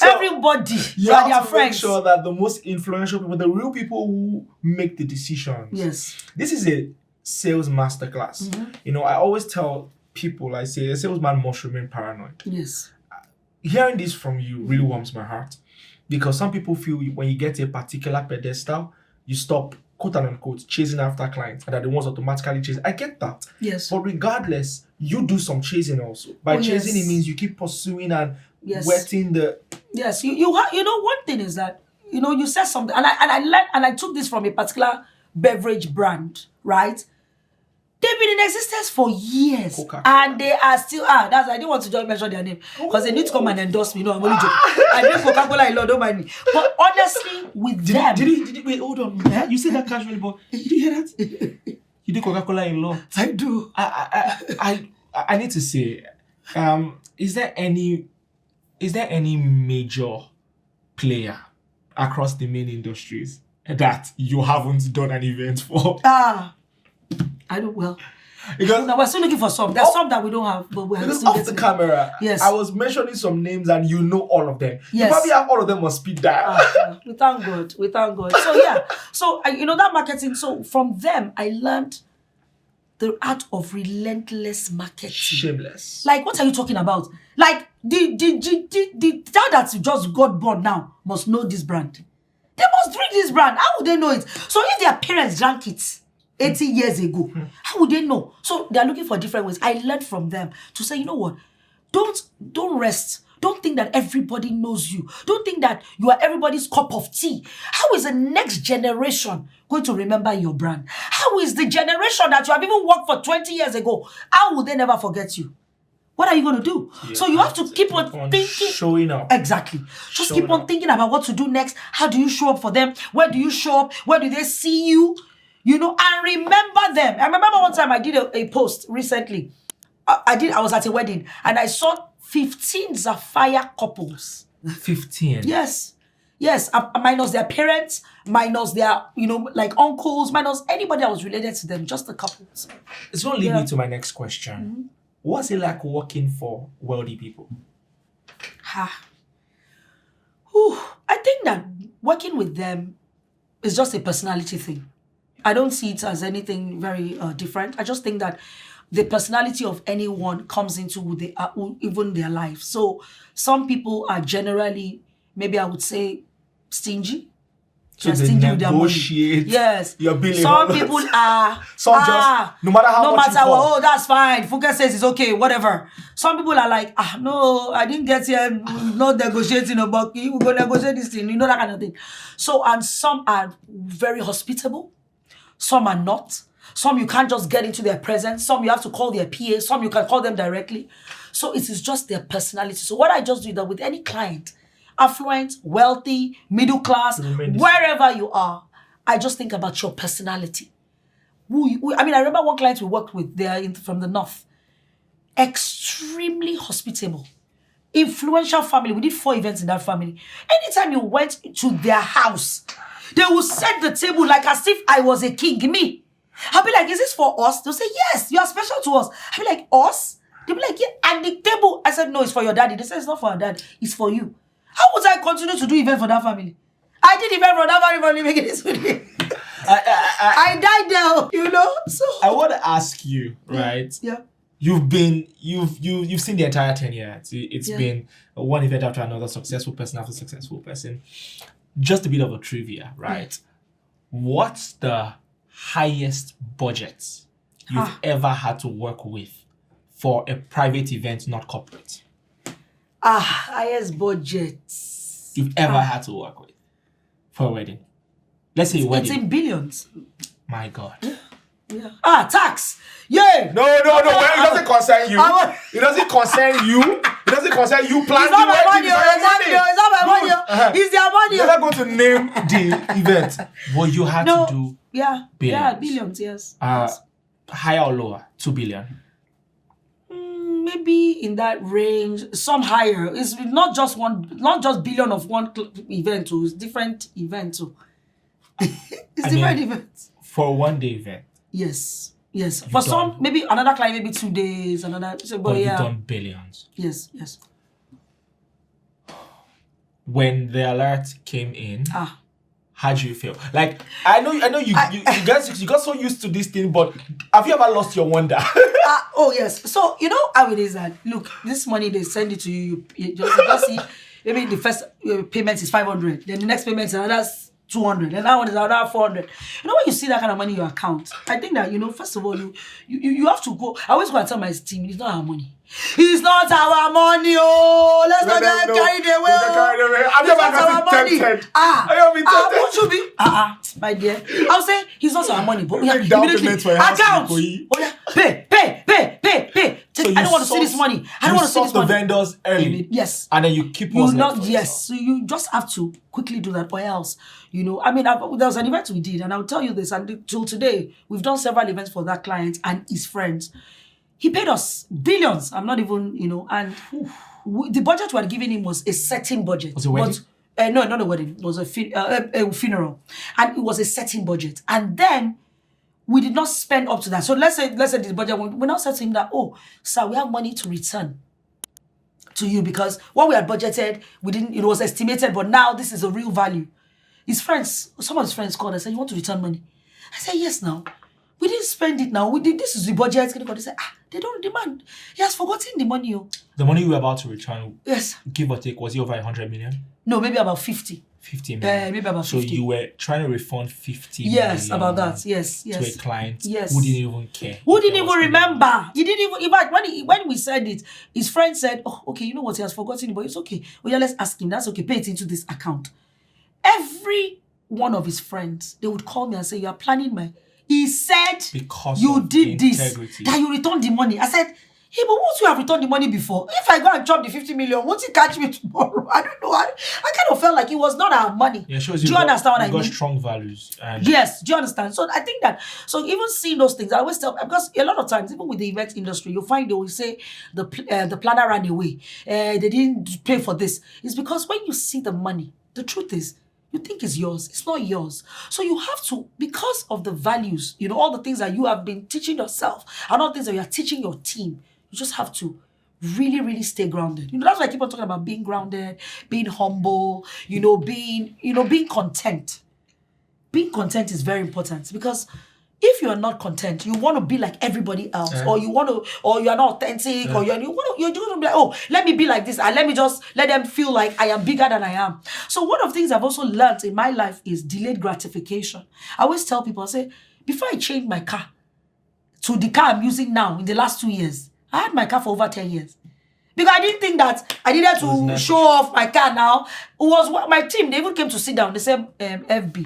everybody, you have their friends. Make sure that the most influential people, the real people who make the decisions. Yes. This is a sales masterclass. I always tell people, I say, a salesman must remain paranoid. Yes. Hearing this from you really warms my heart. Because some people feel when you get to a particular pedestal, you stop, quote unquote, chasing after clients and that the ones automatically chase. I get that. Yes. But regardless, you do some chasing also. By chasing, it means you keep pursuing and wetting the... Yes. One thing is that, you said something, and I learned, and I took this from a particular beverage brand, right? They've been in existence for years. Coca-Cola. And they are still, I didn't want to just mention their name because they need to come and endorse me. No, I'm only joking. I drink Coca-Cola a lot, don't mind me. But honestly, with them. Wait, hold on. You said that casually, but did you hear that? You do Coca-Cola a lot. I do. I need to say, is there any major player across the main industries that you haven't done an event for? I don't, because we're still looking for some. There's some that we don't have, but we're because still off the camera, yes. I was mentioning some names and you know all of them. Yes. You probably have all of them on speed dial. We thank God. So that marketing. So from them, I learned the art of relentless marketing. Shameless. Like, what are you talking about? Like the child that just got born now must know this brand. They must drink this brand. How would they know it? So if their parents drank it 80 years ago, how would they know? So they're looking for different ways. I learned from them to say, you know what? Don't rest Don't think that everybody knows you. Don't think that you are everybody's cup of tea. How is the next generation going to remember your brand? How is the generation that you have even worked for 20 years ago, how will they never forget you? What are you going to do? So you have to keep on thinking. Showing up. Exactly. Just keep on thinking about what to do next. How do you show up for them? Where do you show up? Where do they see you? You know, and remember them. I remember one time I did a post recently. I was at a wedding and I saw 15 Zapphaire couples. 15. Yes. Minus their parents, minus their, like uncles, minus anybody that was related to them, just the couples. It's going to lead me to my next question. What's it like working for wealthy people? I think that working with them is just a personality thing. I don't see it as anything very different. I just think that the personality of anyone comes into even their life. So some people are generally, maybe I would say, stingy. So they negotiate. Yes. Your billing. Some people are. No matter how much you call. Oh, that's fine. Funke says it's okay, whatever. Some people are like, no, I didn't get here. Not negotiating about it. We're going to negotiate this thing. You know, that kind of thing. So, and some are very hospitable. Some are not. Some you can't just get into their presence. Some you have to call their PA. Some you can call them directly. So it is just their personality. So what I just do is that with any client, affluent, wealthy, middle class, wherever you are, I just think about your personality. I remember one client we worked with, from the north. Extremely hospitable. Influential family. We did 4 events in that family. Anytime you went to their house, they would set the table like as if I was a king. Me. I'll be like, is this for us? They'll say, yes, you are special to us. I'll be like, us? They'll be like, yeah, and the table. I said, no, it's for your daddy. They said, it's not for our dad. It's for you. How would I continue to do event for that family? I did event for that family for making this with me. I died there, So I want to ask you, right? Yeah. You've seen the entire 10 years. It's been one event after another, successful person after successful person. Just a bit of a trivia, right? What's the highest budget you've ever had to work with for a private event, not corporate? Highest budget you've ever had to work with for a wedding. Let's say a wedding. It's in billions. My God. Yeah. Tax. Yay. No. Well, it doesn't concern you. It doesn't concern you. It doesn't concern you. Plan the wedding. It's not my money. It's their money. You're not going to name the event. What you had to do. Yeah. Billions. Yeah, billions, yes. Higher or lower? 2 billion. Maybe in that range. Some higher. It's not just billion of one event. It's different events. It's different events. For a 1-day event. Yes. For some, maybe another client, maybe 2 days, another. But you've done billions. Yes. When the alert came in, how do you feel? Like, I know you guys got so used to this thing, but have you ever lost your wonder? Oh yes. So you know how it is that look, this money they send it to you. You just see maybe the first payment is 500, then the next payment is another 200, and that one is another 400. You know, when you see that kind of money in your account, I think that first of all, you have to go. I always go and tell my team, it's not our money. It's not our money, let's not get carried away. I'm never tempted. What should be? My dear. I'll say he's not our money, but immediately account. Pay. So I don't want to see this money. I don't want to see this money. The vendors early. Yes. And then you keep what's left. Yes. So you just have to quickly do that, or else, there was an event we did, and I'll tell you this, and till today, we've done several events for that client and his friends. He paid us billions. I'm not even, and the budget we had given him was a certain budget. Was it a wedding? No, not a wedding. It was a funeral. And it was a certain budget. And then we did not spend up to that. So let's say this budget, we now said to him that, sir, we have money to return to you because what we had budgeted, it was estimated, but now this is a real value. Some of his friends called and said, you want to return money? I said, yes, now. We didn't spend it now. This is the budget. They said, they don't demand. He has forgotten the money. The money we were about to return, yes, give or take, was it over 100 million? No, maybe about 50. 50 million. Maybe about So 50. you were trying to refund 50 Yes, million about that. Yes, to yes. a client Yes. who didn't even care. Who if didn't there even was any remember? He didn't even. In fact, when we said it, his friend said, "Oh, okay, you know what? He has forgotten, but it's okay. Oh yeah, let's ask him. That's okay. Pay it into this account." Every one of his friends, they would call me and say, "You are planning my." He said, Because "You of did this. integrity. That you returned the money." I said, "Hey, but once you have returned the money before, if I go and drop the 50 million, won't you catch me tomorrow?" I don't know. I kind of felt like it was not our money. Yeah, shows Do you understand what I got mean? strong values. And Yes, do you understand? So I think that, so even seeing those things, I always tell, because a lot of times, even with the event industry, you'll find they will say the planner ran away. They didn't pay for this. It's because when you see the money, the truth is, you think it's yours. It's not yours. So you have to, because of the values, all the things that you have been teaching yourself and all the things that you are teaching your team, you just have to really, really stay grounded. That's why I keep on talking about being grounded, being humble, being content. Being content is very important, because if you are not content, you want to be like everybody else, or you are not authentic, or you're just gonna be like, oh, let me be like this, and let me just let them feel like I am bigger than I am. So one of the things I've also learned in my life is delayed gratification. I always tell people, I say, before I change my car to the car I'm using now in the last 2 years, I had my car for over 10 years. Because I didn't think that I needed to show off my car now. It was what my team, they even came to sit down. They said, FB,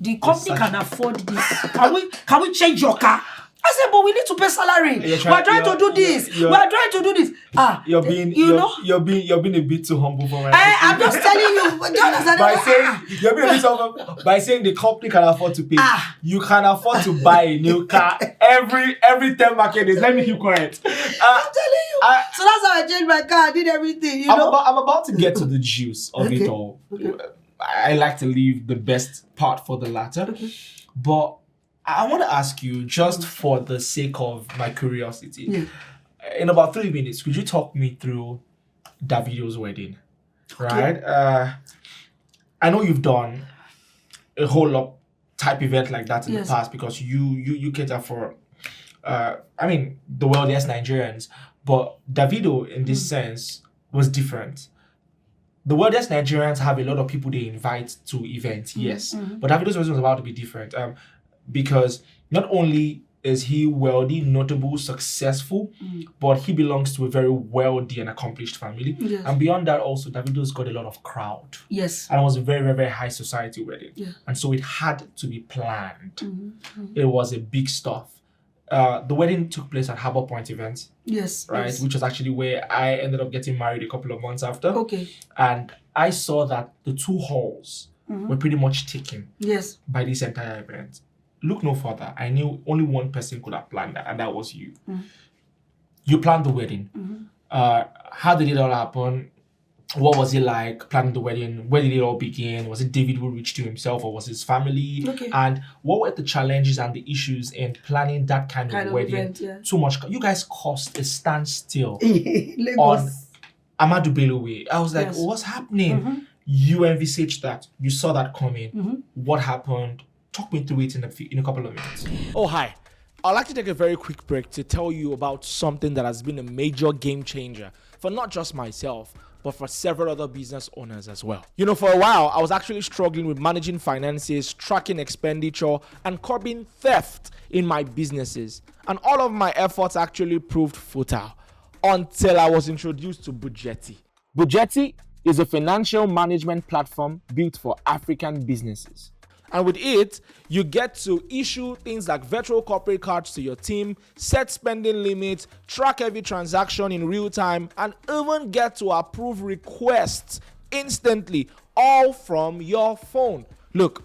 the company can afford this. Can we change your car? I said, but we need to pay salary. We're trying to do this. We're trying to do this. You're being a bit too humble for my I'm just telling you. You're being a bit too humble by saying the company can afford to pay. You can afford to buy a new car every 10 market days. Let me keep quiet. I'm telling you. So that's how I changed my car. I did everything. I'm about to get to the juice of it all. Okay. I like to leave the best part for the latter. Okay. But I want to ask you, just for the sake of my curiosity, in about 3 minutes, could you talk me through Davido's wedding? Right? I know you've done a whole lot type event like that in the past, because you cater for, the wealthiest Nigerians. But Davido, in this sense, was different. The wealthiest Nigerians have a lot of people they invite to events, yes. But Davido's wedding was about to be different. Because not only is he wealthy, notable, successful, but he belongs to a very wealthy and accomplished family. Yes. And beyond that, also, Davido's got a lot of crowd. Yes. And it was a very, very, very high society wedding. Yeah. And so it had to be planned. It was a big stuff. The wedding took place at Harbour Point Events. Yes. Right? Yes. Which was actually where I ended up getting married a couple of months after. Okay. And I saw that the 2 halls were pretty much taken by this entire event. Look no further. I knew only one person could have planned that, and that was you. You planned the wedding. How did it all happen? What was it like planning the wedding? Where did it all begin? Was it David who reached to himself, or was his family? Okay. And what were the challenges and the issues in planning that kind of wedding? Event, Too much. You guys caused a standstill on Amadu Bello Way. I was like, what's happening? You envisaged that. You saw that coming. What happened? Talk me through it in a couple of minutes. Oh, hi. I'd like to take a very quick break to tell you about something that has been a major game changer for not just myself, but for several other business owners as well. For a while, I was actually struggling with managing finances, tracking expenditure, and curbing theft in my businesses. And all of my efforts actually proved futile until I was introduced to Budgetti. Budgetti is a financial management platform built for African businesses. And with it, you get to issue things like virtual corporate cards to your team, set spending limits, track every transaction in real time, and even get to approve requests instantly, all from your phone. Look,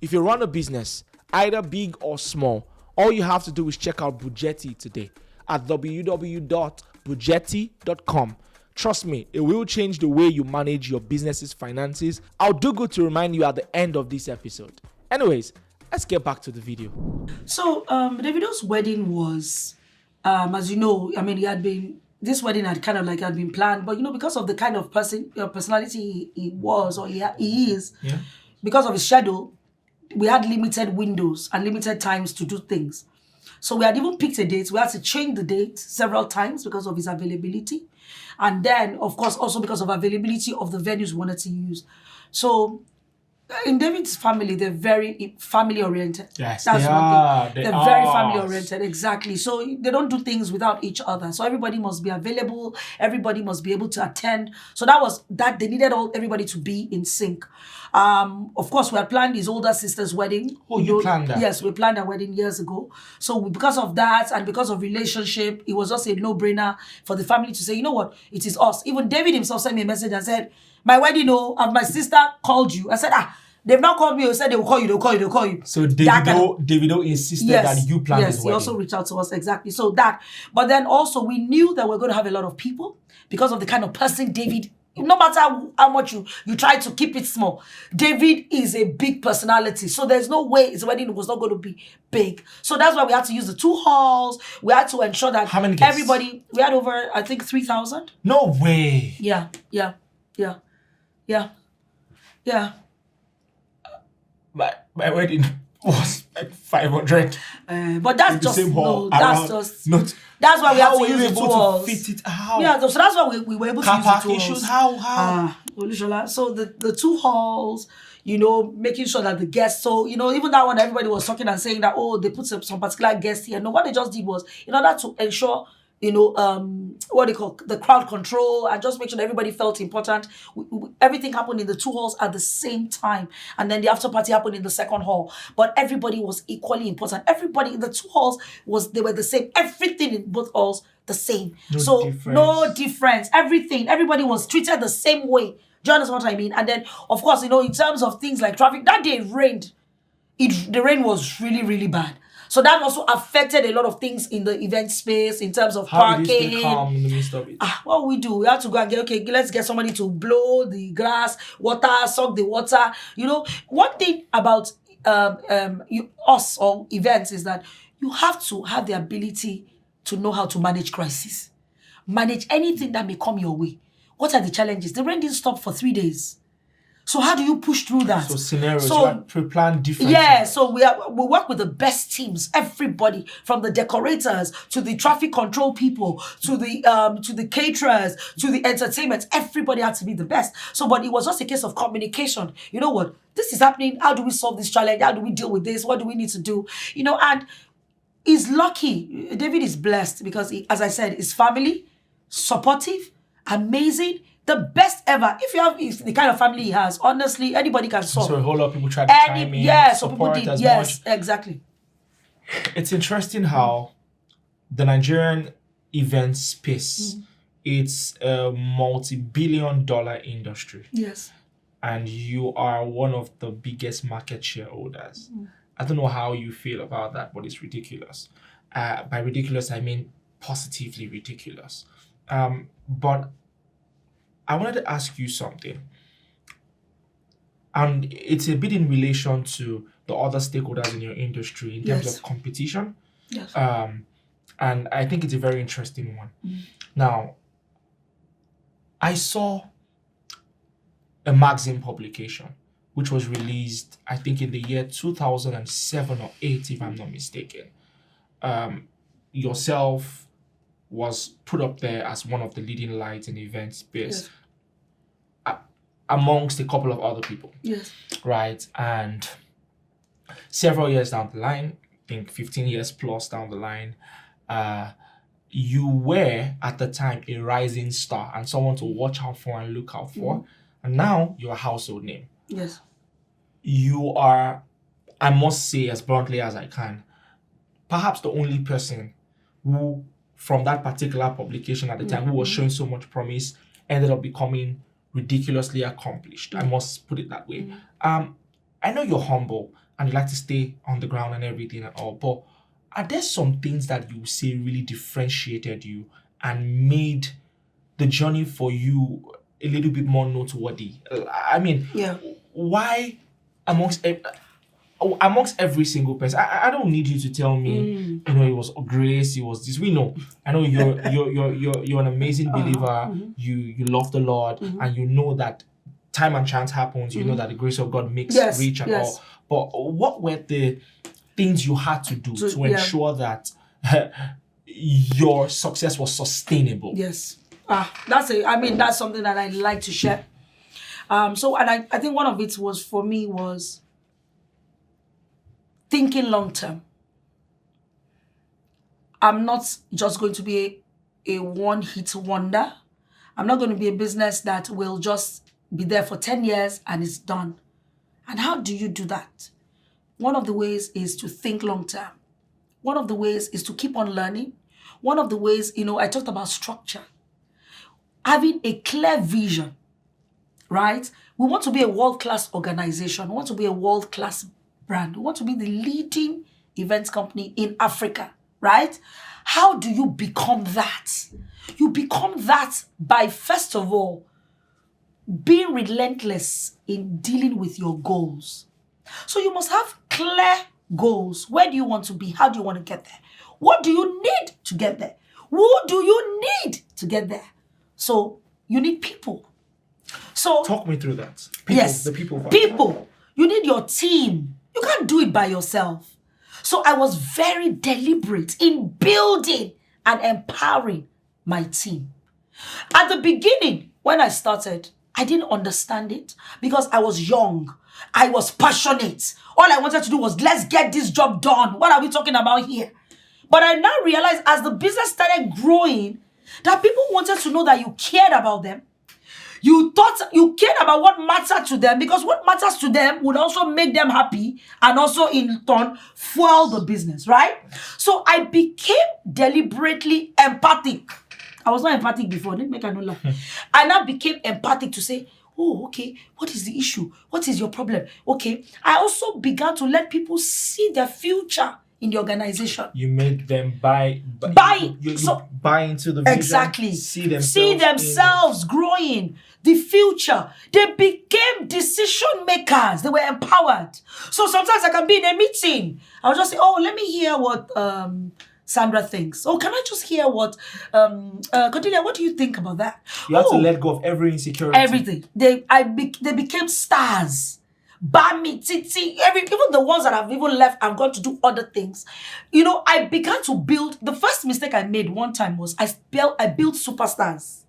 if you run a business, either big or small, all you have to do is check out Budgetti today at www.budgetti.com. Trust me, it will change the way you manage your business's finances. I'll do good to remind you at the end of this episode. Anyways, let's get back to the video. So, Davido's wedding was, as you know, this wedding had been planned, but because of the kind of personality he was, or he is, because of his schedule, we had limited windows and limited times to do things. So we had even picked a date. We had to change the date several times because of his availability. And then, of course, also because of availability of the venues we wanted to use. So in David's family, they're very family oriented. Yes, That's they one are. thing. They They're very are. family oriented, exactly. So they don't do things without each other. So everybody must be available. Everybody must be able to attend. So that was that. They needed everybody to be in sync. Of course, we had planned his older sister's wedding. Oh, you planned that? Yes, we planned a wedding years ago. So because of that and because of relationship, it was just a no-brainer for the family to say, you know what, it is us. Even David himself sent me a message and said, my wedding, and my sister called you. I said, they've not called me. They said they will call you, they'll call you. So Davido insisted that you planned his Yes, wedding. he also reached out to us, exactly. So that, but then also we knew that we're going to have a lot of people because of the kind of person David, no matter how much you try to keep it small, David is a big personality. So there's no way his wedding was not going to be big. So that's why we had to use the 2 halls. We had to ensure that How many guests? everybody, we had over, I think, 3,000. No way. Yeah. My wedding was like 500. But that's In the just same hall, that's around, just not. that's why we How had to were you use the 2 able to halls. fit it? How? Yeah, so that's why we were able to Car use the park 2 issues? halls. How? Olushola. So the 2 halls, making sure that the guests, so even that one, everybody was talking and saying that, they put some particular guests here. No, what they just did was in order to ensure what they call the crowd control and just make sure that everybody felt important. Everything happened in the 2 halls at the same time, and then the after party happened in the second hall. But everybody was equally important. Everybody in the 2 halls they were the same. Everything in both halls the same. No difference. Everybody was treated the same way. Do you understand what I mean? And then of course, in terms of things like traffic, that day it rained. The rain was really, really bad. So that also affected a lot of things in the event space in terms of parking. How did you stay calm in the midst of it? What we do, we have to go and let's get somebody to blow the grass, suck the water. One thing about us or events is that you have to have the ability to know how to manage crisis. Manage anything that may come your way. What are the challenges? The rain didn't stop for 3 days. So how do you push through that? So scenarios, you have pre-planned different. Yeah, so we work with the best teams. Everybody, from the decorators to the traffic control people to the caterers to the entertainment. Everybody had to be the best. So, but it was just a case of communication. You know what? This is happening. How do we solve this challenge? How do we deal with this? What do we need to do? And he's lucky. David is blessed because, as I said, his family, supportive, amazing. The best ever. If you have the kind of family he has, honestly, anybody can solve. So a whole lot of people try to chime in. Yeah, so people did. Yes, much. Exactly. It's interesting how the Nigerian event space, it's a multi-billion-dollar industry. Yes. And you are one of the biggest market shareholders. I don't know how you feel about that, but it's ridiculous. By ridiculous, I mean positively ridiculous. But I wanted to ask you something. And it's a bit in relation to the other stakeholders in your industry in terms of competition. Yes. And I think it's a very interesting one. Now, I saw a magazine publication which was released, I think, in the year 2007 or 8, if I'm not mistaken. Yourself was put up there as one of the leading lights in the event space. Yes. Amongst a couple of other people. Yes. Right. And several years down the line, I think 15 years plus down the line, you were at the time a rising star and someone to watch out for and look out for. And now you're a household name. Yes. You are, I must say as bluntly as I can, perhaps the only person who, from that particular publication at the time, who was showing so much promise, ended up becoming ridiculously accomplished. I must put it that way. I know you're humble and you like to stay on the ground and everything and all, but are there some things that you say really differentiated you and made the journey for you a little bit more noteworthy? I mean, why amongst every single person? I don't need you to tell me, it was grace, it was this. We know. I know you're an amazing believer. You love the Lord, and you know that time and chance happens. You know that the grace of God makes rich and all. But what were the things you had to do to ensure that your success was sustainable? Yes. That's something that I like to share. So, and I think one of it was for me was thinking long term. I'm not just going to be a one-hit wonder. I'm not going to be a business that will just be there for 10 years and it's done. And how do you do that? One of the ways is to think long term. One of the ways is to keep on learning. One of the ways, I talked about structure. Having a clear vision, right? We want to be a world-class organization. We want to be a world-class brand. We want to be the leading events company in Africa, right? How do you become that? You become that by, first of all, being relentless in dealing with your goals. So you must have clear goals. Where do you want to be? How do you want to get there? What do you need to get there? Who do you need to get there? So you need people. So Talk me through that. People, yes, the people. people. You need your team. You can't do it by yourself. So I was very deliberate in building and empowering my team. At the beginning, when I started, I didn't understand it because I was young. I was passionate. All I wanted to do was, let's get this job done. What are we talking about here? But I now realized as the business started growing, that people wanted to know that you cared about them. You thought you cared about what mattered to them, because what matters to them would also make them happy and also in turn fuel the business, right? So I became deliberately empathic. I was not empathic before, didn't make a no laugh. I now became empathic to say, oh, okay, what is the issue? What is your problem? Okay. I also began to let people see their future in the organization. You made them buy. You buy into the vision. Exactly. See themselves growing. The future. They became decision makers. They were empowered. So sometimes I can be in a meeting. I'll just say, oh, let me hear what Sandra thinks. Oh, can I just hear what Cordelia, what do you think about that? You have to let go of every insecurity. Everything. They became stars. Bami, Titi, even the ones that have even left and gone to do other things. I began to build. The first mistake I made one time was I built superstars.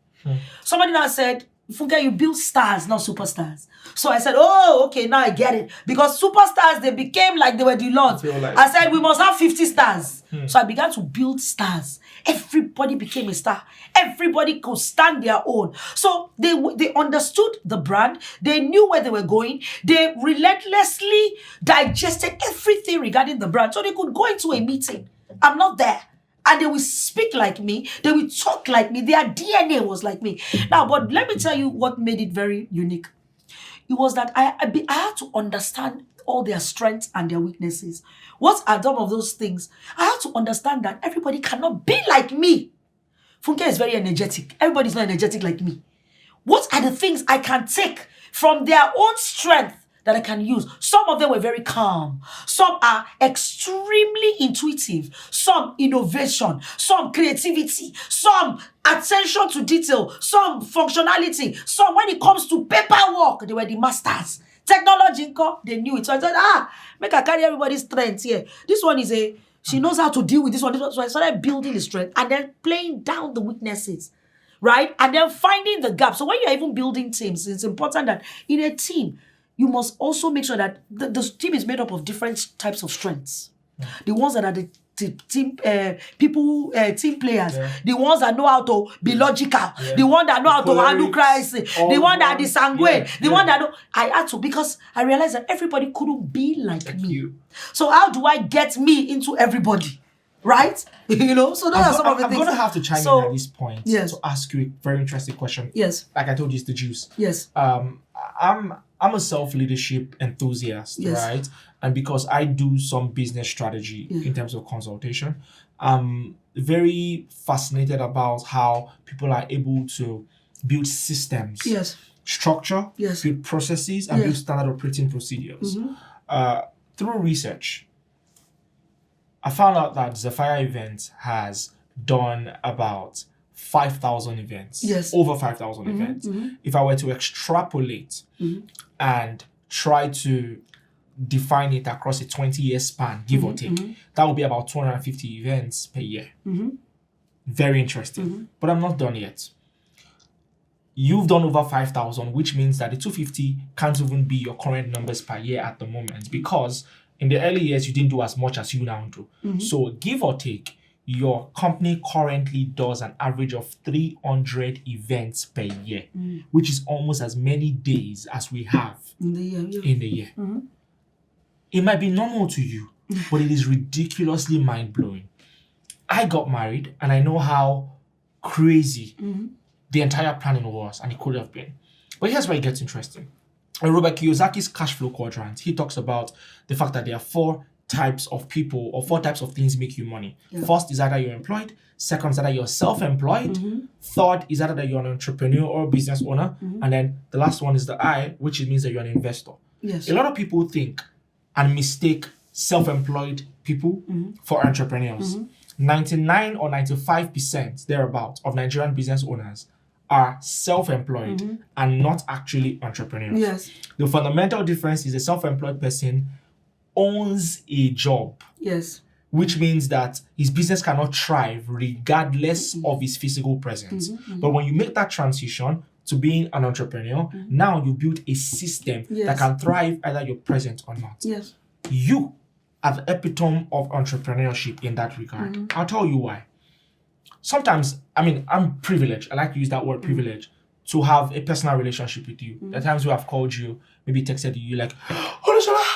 Somebody now said, Funke, you build stars, not superstars. So I said, oh, okay, now I get it. Because superstars, they became like they were the Lords. I said, we must have 50 stars. So I began to build stars. Everybody became a star. Everybody could stand their own. So they understood the brand. They knew where they were going. They relentlessly digested everything regarding the brand. So they could go into a meeting. I'm not there. And they will speak like me. They will talk like me. Their DNA was like me. Now, but let me tell you what made it very unique. It was that I had to understand all their strengths and their weaknesses. What are some of those things? I had to understand that everybody cannot be like me. Funke is very energetic. Everybody's not energetic like me. What are the things I can take from their own strength that I can use? Some of them were very calm. Some are extremely intuitive. Some innovation. Some creativity. Some attention to detail. Some functionality. Some when it comes to paperwork, they were the masters. Technology, they knew it. So I said, make her carry everybody's strength here. This one is she knows how to deal with this one. So I started building the strength and then playing down the weaknesses. Right? And then finding the gap. So when you're even building teams, it's important that in a team, you must also make sure that the team is made up of different types of strengths. The ones that are the team team players, the ones that know how to be logical, the one that know how to handle crisis, the one that is sanguine, the one that know. I had to, because I realized that everybody couldn't be like me. You. So how do I get me into everybody? Right? So those are some of the things. I'm going to have to chime in at this point yes. to ask you a very interesting question. Yes. Like I told you, it's the juice. Yes. I'm a self-leadership enthusiast, yes. right? And because I do some business strategy in terms of consultation, I'm very fascinated about how people are able to build systems, yes. structure, yes. build processes, and build standard operating procedures. Through research, I found out that Zapphaire Events has done about 5,000 events, yes. over 5,000 events. If I were to extrapolate and try to define it across a 20-year span, give or take, that would be about 250 events per year. Very interesting. But I'm not done yet. you've done over 5,000, which means that the 250 can't even be your current numbers per year at the moment, because in the early years, you didn't do as much as you now do. So give or take, your company currently does an average of 300 events per year, which is almost as many days as we have In the year. Yeah. in the year. It might be normal to you, but it is ridiculously mind-blowing. I got married, and I know how crazy the entire planning was, and it could have been. But here's where it gets interesting. In Robert Kiyosaki's cash flow quadrant, he talks about the fact that there are 4 types of people, or 4 types of things make you money. First is either you're employed. Second is either you're self-employed. Third is either that you're an entrepreneur or business owner. And then the last one is the I, which means that you're an investor. Yes. A lot of people think and mistake self-employed people for entrepreneurs. 99 or 95% thereabout of Nigerian business owners are self-employed and not actually entrepreneurs. Yes. The fundamental difference is a self-employed person owns a job, Yes. which means that his business cannot thrive regardless of his physical presence. But when you make that transition to being an entrepreneur, now you build a system that Yes. can thrive either you're present or not. Yes. You are the epitome of entrepreneurship in that regard. I'll tell you why. Sometimes, I mean, I'm privileged. I like to use that word privilege to have a personal relationship with you. There are times where I've called you, maybe texted you, like, Olushola,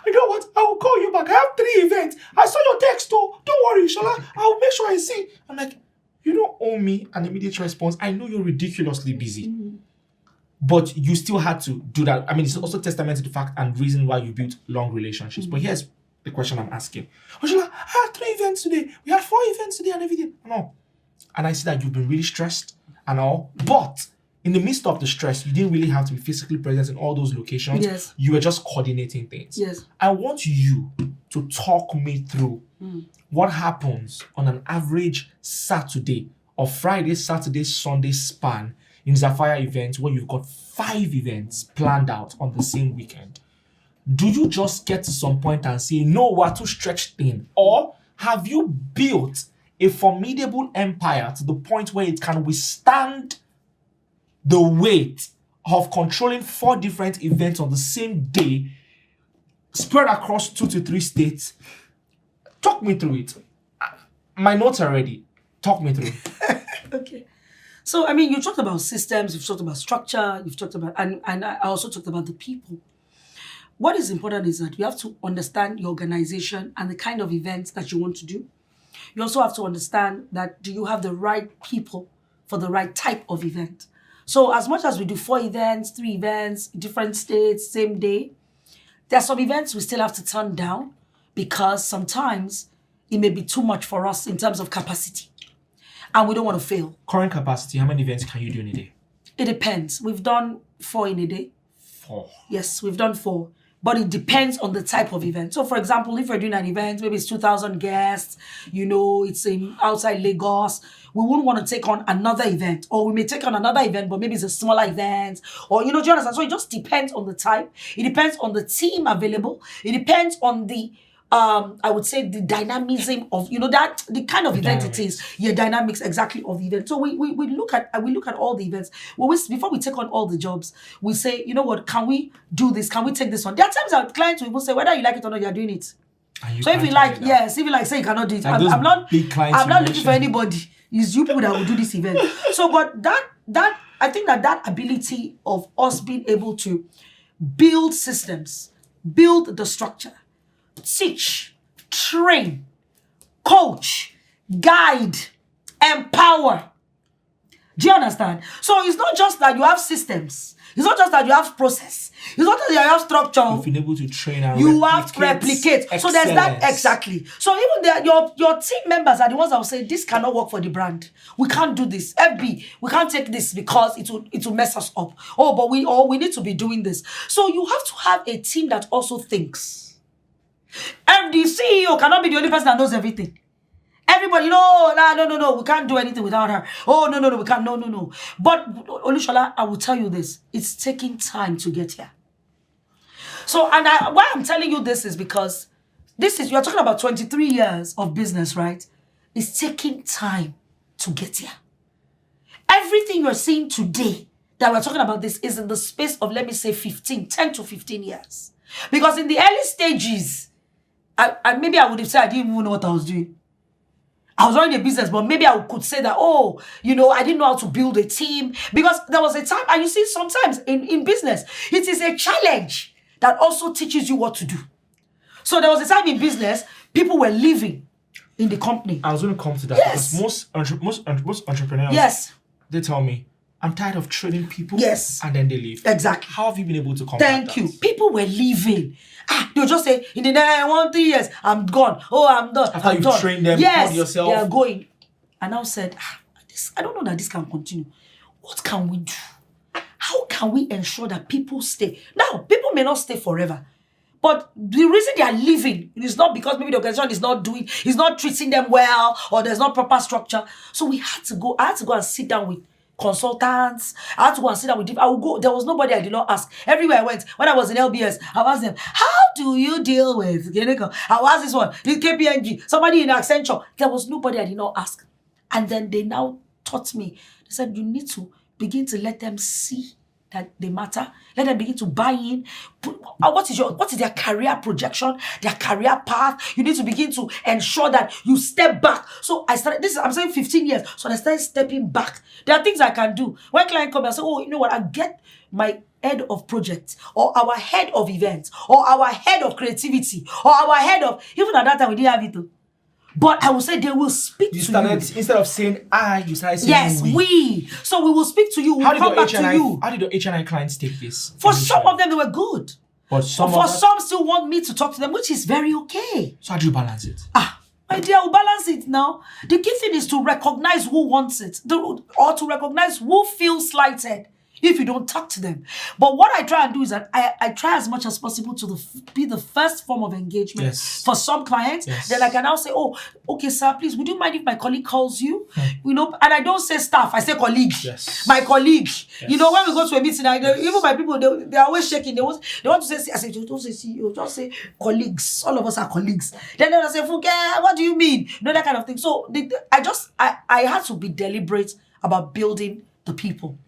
you know what? I will call you back. I have 3 events. I saw your text, though. Don't worry, Shola. I will make sure I see. I'm like, you don't owe me an immediate response. I know you're ridiculously busy. But you still had to do that. I mean, it's also testament to the fact and reason why you built long relationships. But here's the question I'm asking. Olushola, I had 3 events today. We had 4 events today and everything. No. And I see that you've been really stressed and all. But in the midst of the stress, you didn't really have to be physically present in all those locations. Yes. You were just coordinating things. Yes. I want you to talk me through what happens on an average Saturday or Friday, Saturday, Sunday span in Zapphaire Events, where you've got 5 events planned out on the same weekend. Do you just get to some point and say, no, we're too stretched thin? Or have you built a formidable empire to the point where it can withstand the weight of controlling 4 different events on the same day, spread across 2 to 3 states? Talk me through it. My notes are ready. Talk me through it. Okay. So, I mean, you talked about systems, you've talked about structure, you've talked about, and I also talked about the people. What is important is that you have to understand your organization and the kind of events that you want to do. You also have to understand that do you have the right people for the right type of event? So as much as we do 4 events, 3 events, different states, same day, there are some events we still have to turn down because sometimes it may be too much for us in terms of capacity. And we don't want to fail. Current capacity, how many events can you do in a day? It depends. We've done 4 in a day. 4. Yes, we've done 4. But it depends on the type of event. So, for example, if we're doing an event, maybe it's 2,000 guests, it's in outside Lagos, we wouldn't want to take on another event. Or we may take on another event, but maybe it's a smaller event. Or, do you understand? So it just depends on the type. It depends on the team available. It depends on the, I would say, the dynamism of, that the kind of event it is. Yeah, dynamics exactly of the event. So we look at all the events. Before we take on all the jobs, we say, you know what, can we do this? Can we take this on? There are times our clients will even say, whether you like it or not, you're doing it. So if you like, yes, if you like, say you cannot do it. I'm not looking for anybody. It's you people that will do this event. So, but that I think that ability of us being able to build systems, build the structure, teach, train, coach, guide, empower. Do you understand? So it's not just that you have systems. It's not just that you have process. It's not just that you have structure. You've been able to train and you have to replicate. So there's that exactly. So even your team members are the ones that will say, this cannot work for the brand. We can't do this. FB, we can't take this because it will mess us up. But we need to be doing this. So you have to have a team that also thinks. And the CEO cannot be the only person that knows everything. Everybody, no, we can't do anything without her. Oh, no, we can't, no. But, Olushola, I will tell you this. It's taking time to get here. So, why I'm telling you this is because you're talking about 23 years of business, right? It's taking time to get here. everything you're seeing today that we're talking about this is in the space of, let me say, 10 to 15 years. Because in the early stages, maybe I would have said I didn't even know what I was doing. I was running a business, but maybe I could say that, I didn't know how to build a team. Because there was a time, and you see, sometimes in business, it is a challenge that also teaches you what to do. So there was a time in business, people were leaving in the company. I was going to come to that. Yes. Because most entrepreneurs, Yes. they tell me, I'm tired of training people. Yes. And then they leave. Exactly. How have you been able to combat Thank you. People were leaving. They'll just say, in the next 1-2 years, I'm gone. Oh, I'm done. After I'm you've done. trained them, yes, poured yourself. they are going. And I said, I don't know that this can continue. What can we do? How can we ensure that people stay? Now, people may not stay forever. But the reason they are leaving is not because maybe the organization is not treating them well, or there's not proper structure. So I had to go and sit down with consultants. I had to go and sit down with them. I would go. There was nobody I did not ask. Everywhere I went, when I was in LBS, I asked them, how do you deal with? I asked this one, this KPNG, somebody in Accenture. There was nobody I did not ask. And then they now taught me. They said, you need to begin to let them see that they matter. Let them begin to buy in. What is their career projection, their career path? You need to begin to ensure that you step back. So I'm saying 15 years. So I started stepping back. There are things I can do. When client come and say, you know what, I get my head of project, or our head of events, or our head of creativity, or our head of, even at that time we didn't have it too. But I will say they will speak to you. Instead of saying I, you started saying yes, we. So we will speak to you. We'll come back to you. How did your HNI clients take this? For some of them, they were good. But some still want me to talk to them, which is very okay. So how do you balance it? My dear, we'll balance it now. The key thing is to recognize who wants it, or to recognize who feels slighted if you don't talk to them. But what I try and do is that I try as much as possible to be the first form of engagement for some clients. Yes. Then I can now say, okay, sir, please, would you mind if my colleague calls you? And I don't say staff, I say colleague. Yes. My colleague. Yes. When we go to a meeting, even my people, they're always shaking. They want to say, I say, don't say CEO, just say colleagues. All of us are colleagues. Then they'll say, Funke, what do you mean? That kind of thing. So I had to be deliberate about building the people.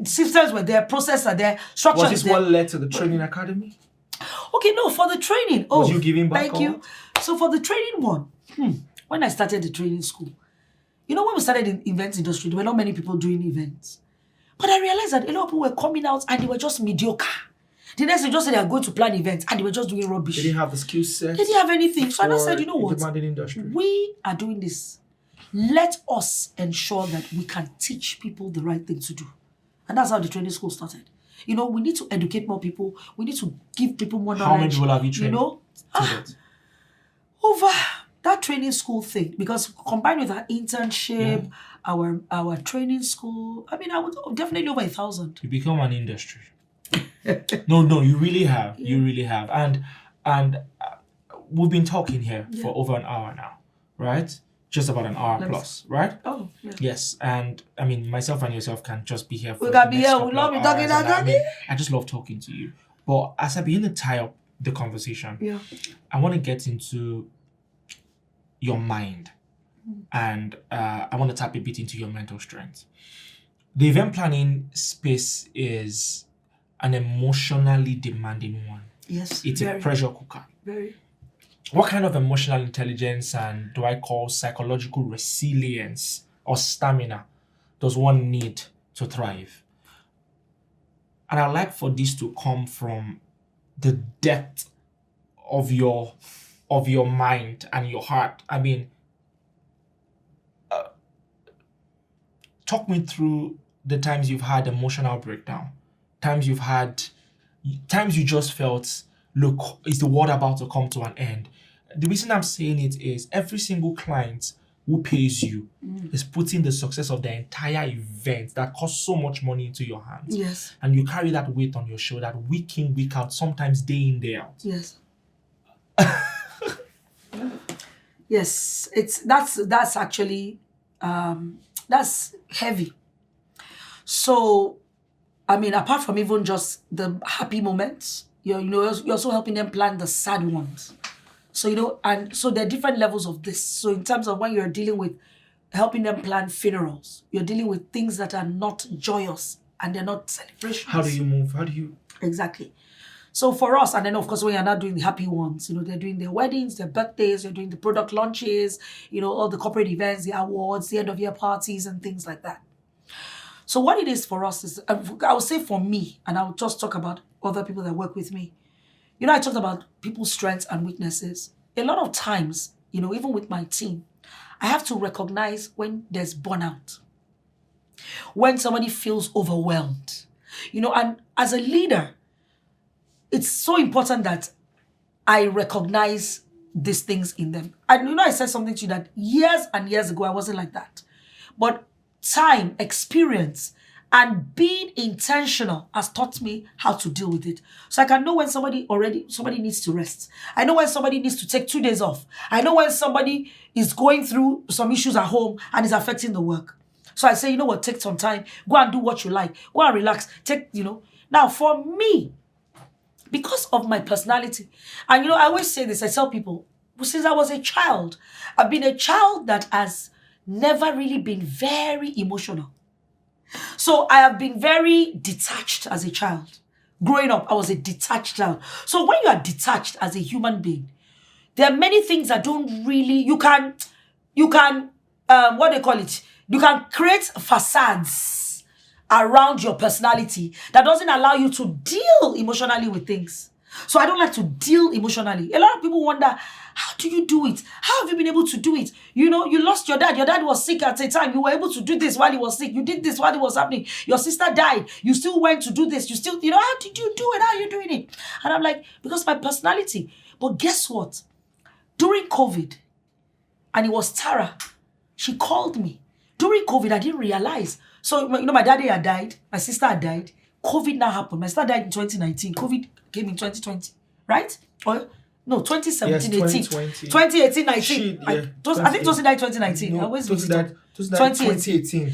Systems were there, processes are there, structure Was is this there. what led to the training academy? Okay, no, for the training. Was you giving back? Thank you. So for the training one, when I started the training school, when we started in events industry, there were not many people doing events. But I realized that a lot of people were coming out and they were just mediocre. The next they just said they are going to plan events and they were just doing rubbish. They didn't have the skill set. They didn't have anything. So I just said, you know what? Demanding industry. We are doing this. Let us ensure that we can teach people the right thing to do. And that's how the training school started. We need to educate more people. We need to give people more knowledge. How many people have you trained? Over that training school thing, because combined with our internship, our training school, I would definitely over 1,000. You become an industry. No, you really have. You really have. And we've been talking here for over an hour now, right? Just about an hour plus, right? Oh, yeah. Yes, and myself and yourself can just be here for we can be here. We love talking. I just love talking to you. But as I begin to tie up the conversation, I want to get into your mind, and I want to tap a bit into your mental strength. The event planning space is an emotionally demanding one. Yes, it's a pressure cooker. Very. What kind of emotional intelligence and do I call psychological resilience or stamina does one need to thrive? And I'd like for this to come from the depth of your mind and your heart. Talk me through the times you've had emotional breakdown, times you just felt, look, is the world about to come to an end? The reason I'm saying it is every single client who pays you is putting the success of the entire event that costs so much money into your hands. Yes. And you carry that weight on your shoulder week in, week out, sometimes day in, day out. Yes. Yes. That's actually that's heavy. So apart from even just the happy moments, you're also helping them plan the sad ones. So, and so there are different levels of this. So in terms of when you're dealing with helping them plan funerals. You're dealing with things that are not joyous and they're not celebrations. How do you move? How do you? Exactly. So for us, and then of course when you're not doing the happy ones, they're doing their weddings, their birthdays, they're doing the product launches, all the corporate events, the awards, the end of year parties and things like that. So what it is for us is, I would say for me, and I'll just talk about other people that work with me. I talked about people's strengths and weaknesses. A lot of times, even with my team, I have to recognize when there's burnout, when somebody feels overwhelmed, and as a leader, it's so important that I recognize these things in them. And I said something to you that years and years ago, I wasn't like that. But time, experience, and being intentional has taught me how to deal with it. So I can know when somebody needs to rest. I know when somebody needs to take 2 days off. I know when somebody is going through some issues at home and is affecting the work. So I say, you know what, take some time, go and do what you like, go and relax, Now for me, because of my personality, and I always say this, I tell people, since I was a child, I've been a child that has never really been very emotional. So I have been very detached as a child. Growing up, I was a detached child. So when you are detached as a human being, there are many things that don't really, you can, what they call it, you can create facades around your personality that doesn't allow you to deal emotionally with things. So I don't like to deal emotionally. A lot of people wonder, how do you do it? How have you been able to do it? You lost your dad. Your dad was sick at a time. You were able to do this while he was sick. You did this while it was happening. Your sister died. You still went to do this. You still, how did you do it? How are you doing it? And I'm like, because my personality. But guess what? During COVID, and it was Tara, she called me. During COVID, I didn't realize. So, my daddy had died. My sister had died. COVID now happened. My sister died in 2019. COVID came in 2020, right? Or no, 2017, Yes, 18. 2020. 2018, 19. I think Tosin died 2019. I No, always Tosin mix it up. died 2018.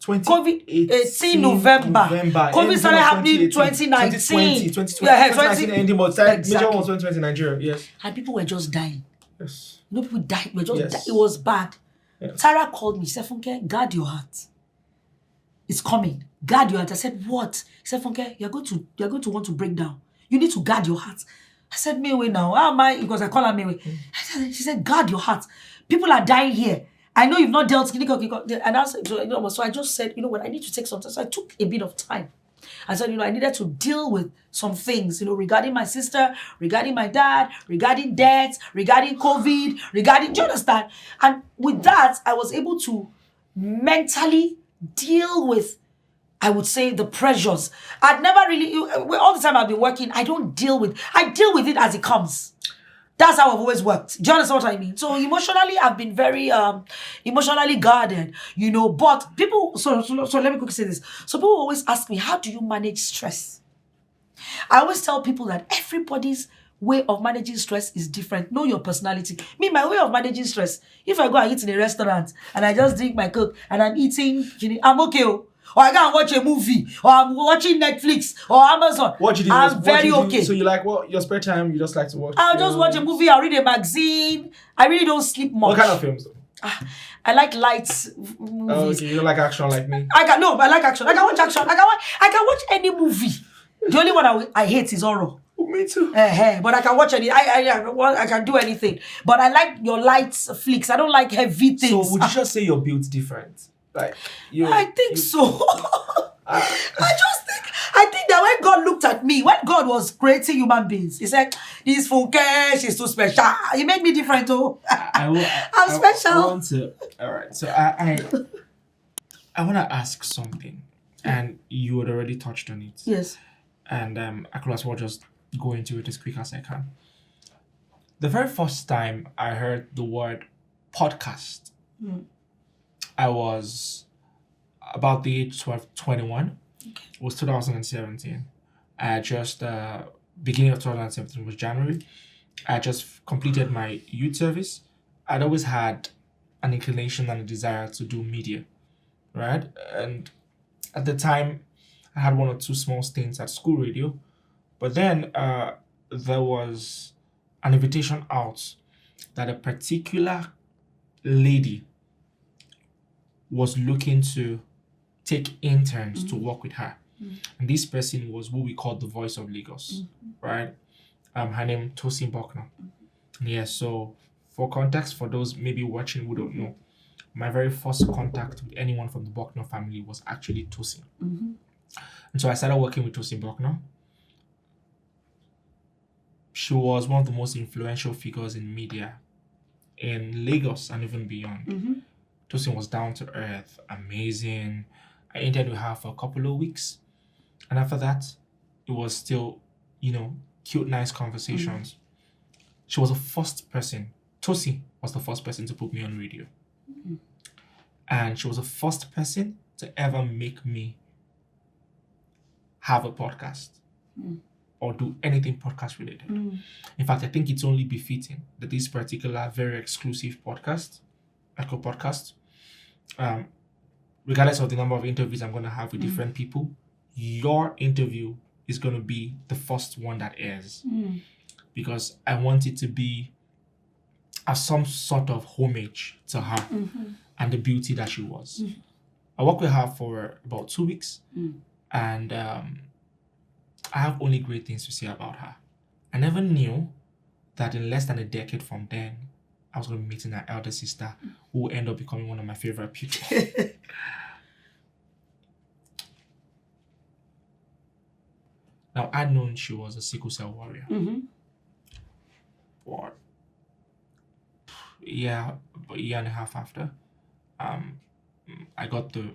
COVID-18 November. COVID started happening 2019. 2020. Yeah, 2019 ending, but major Exactly. was 2020 Nigeria. Yes. And people were just dying. Yes. People died. Were just Yes. dying. It was bad. Yes. Tara called me. She said, Funke, guard your heart. It's coming. Guard your heart. I said, what? He said, Funke, you're going to want to break down. You need to guard your heart. I said, Mewe now. How am I? Because I call her Mewe. She said, guard your heart. People are dying here. I know you've not dealt with it. And I said, so I just said, what, I need to take some time. So I took a bit of time. I said, I needed to deal with some things, regarding my sister, regarding my dad, regarding death, regarding COVID, do you understand? And with that, I was able to mentally deal with, I would say, the pressures. I'd never really, all the time I've been working, I deal with it as it comes. That's how I've always worked. Do you understand what I mean? So emotionally, I've been very emotionally guarded, but people, so let me quickly say this. So people always ask me, how do you manage stress? I always tell people that everybody's way of managing stress is different. Know your personality. Me, my way of managing stress, if I go and eat in a restaurant and I just drink my Coke and I'm eating, I'm okay. Or I go and watch a movie, or I'm watching Netflix or Amazon. I'm very okay. So you like your spare time? You just like to watch? I'll just watch a movie. I'll read a magazine. I really don't sleep much. What kind of films? I like light movies. Oh, okay. You don't like action like me. I like action. I can watch action. I can watch any movie. The only one I hate is horror. Me too. But I can watch any. I can do anything. But I like your light flicks. I don't like heavy things. So would you just say you're built different? Like I think so. I think that when God looked at me, when God was creating human beings, He said, "This Funke, she's too special." He made me different, too. I'm special. All right. So I want to ask something, and you had already touched on it. Yes. And I could as well just go into it as quick as I can. The very first time I heard the word podcast, I was about the age 21. Okay. It was 2017. I just, beginning of 2017 was January. I just completed my youth service. I'd always had an inclination and a desire to do media, right? And at the time, I had one or two small stints at school radio. But then there was an invitation out that a particular lady was looking to take interns to work with her. And this person was what we call the voice of Lagos, right? Her name Funke Bucknor. Yeah, so for context, for those maybe watching who don't know, my very first contact with anyone from the Bucknor family was actually Tosin. And so I started working with Funke Bucknor. She was one of the most influential figures in media in Lagos and even beyond. Tosin was down to earth, amazing. I interviewed with her for a couple of weeks. And after that, it was still, cute, nice conversations. She was the first person, Tosin was the first person to put me on radio. And she was the first person to ever make me have a podcast or do anything podcast related. In fact, I think it's only befitting that this particular very exclusive podcast, Echo Podcast, regardless of the number of interviews I'm going to have with different people, your interview is going to be the first one that airs. Because I want it to be as some sort of homage to her and the beauty that she was. I worked with her for about 2 weeks, and I have only great things to say about her. I never knew that in less than a decade from then, I was going to be meeting her elder sister, who will end up becoming one of my favorite people. Now, I'd known she was a sickle cell warrior. But a year and a half after, I got the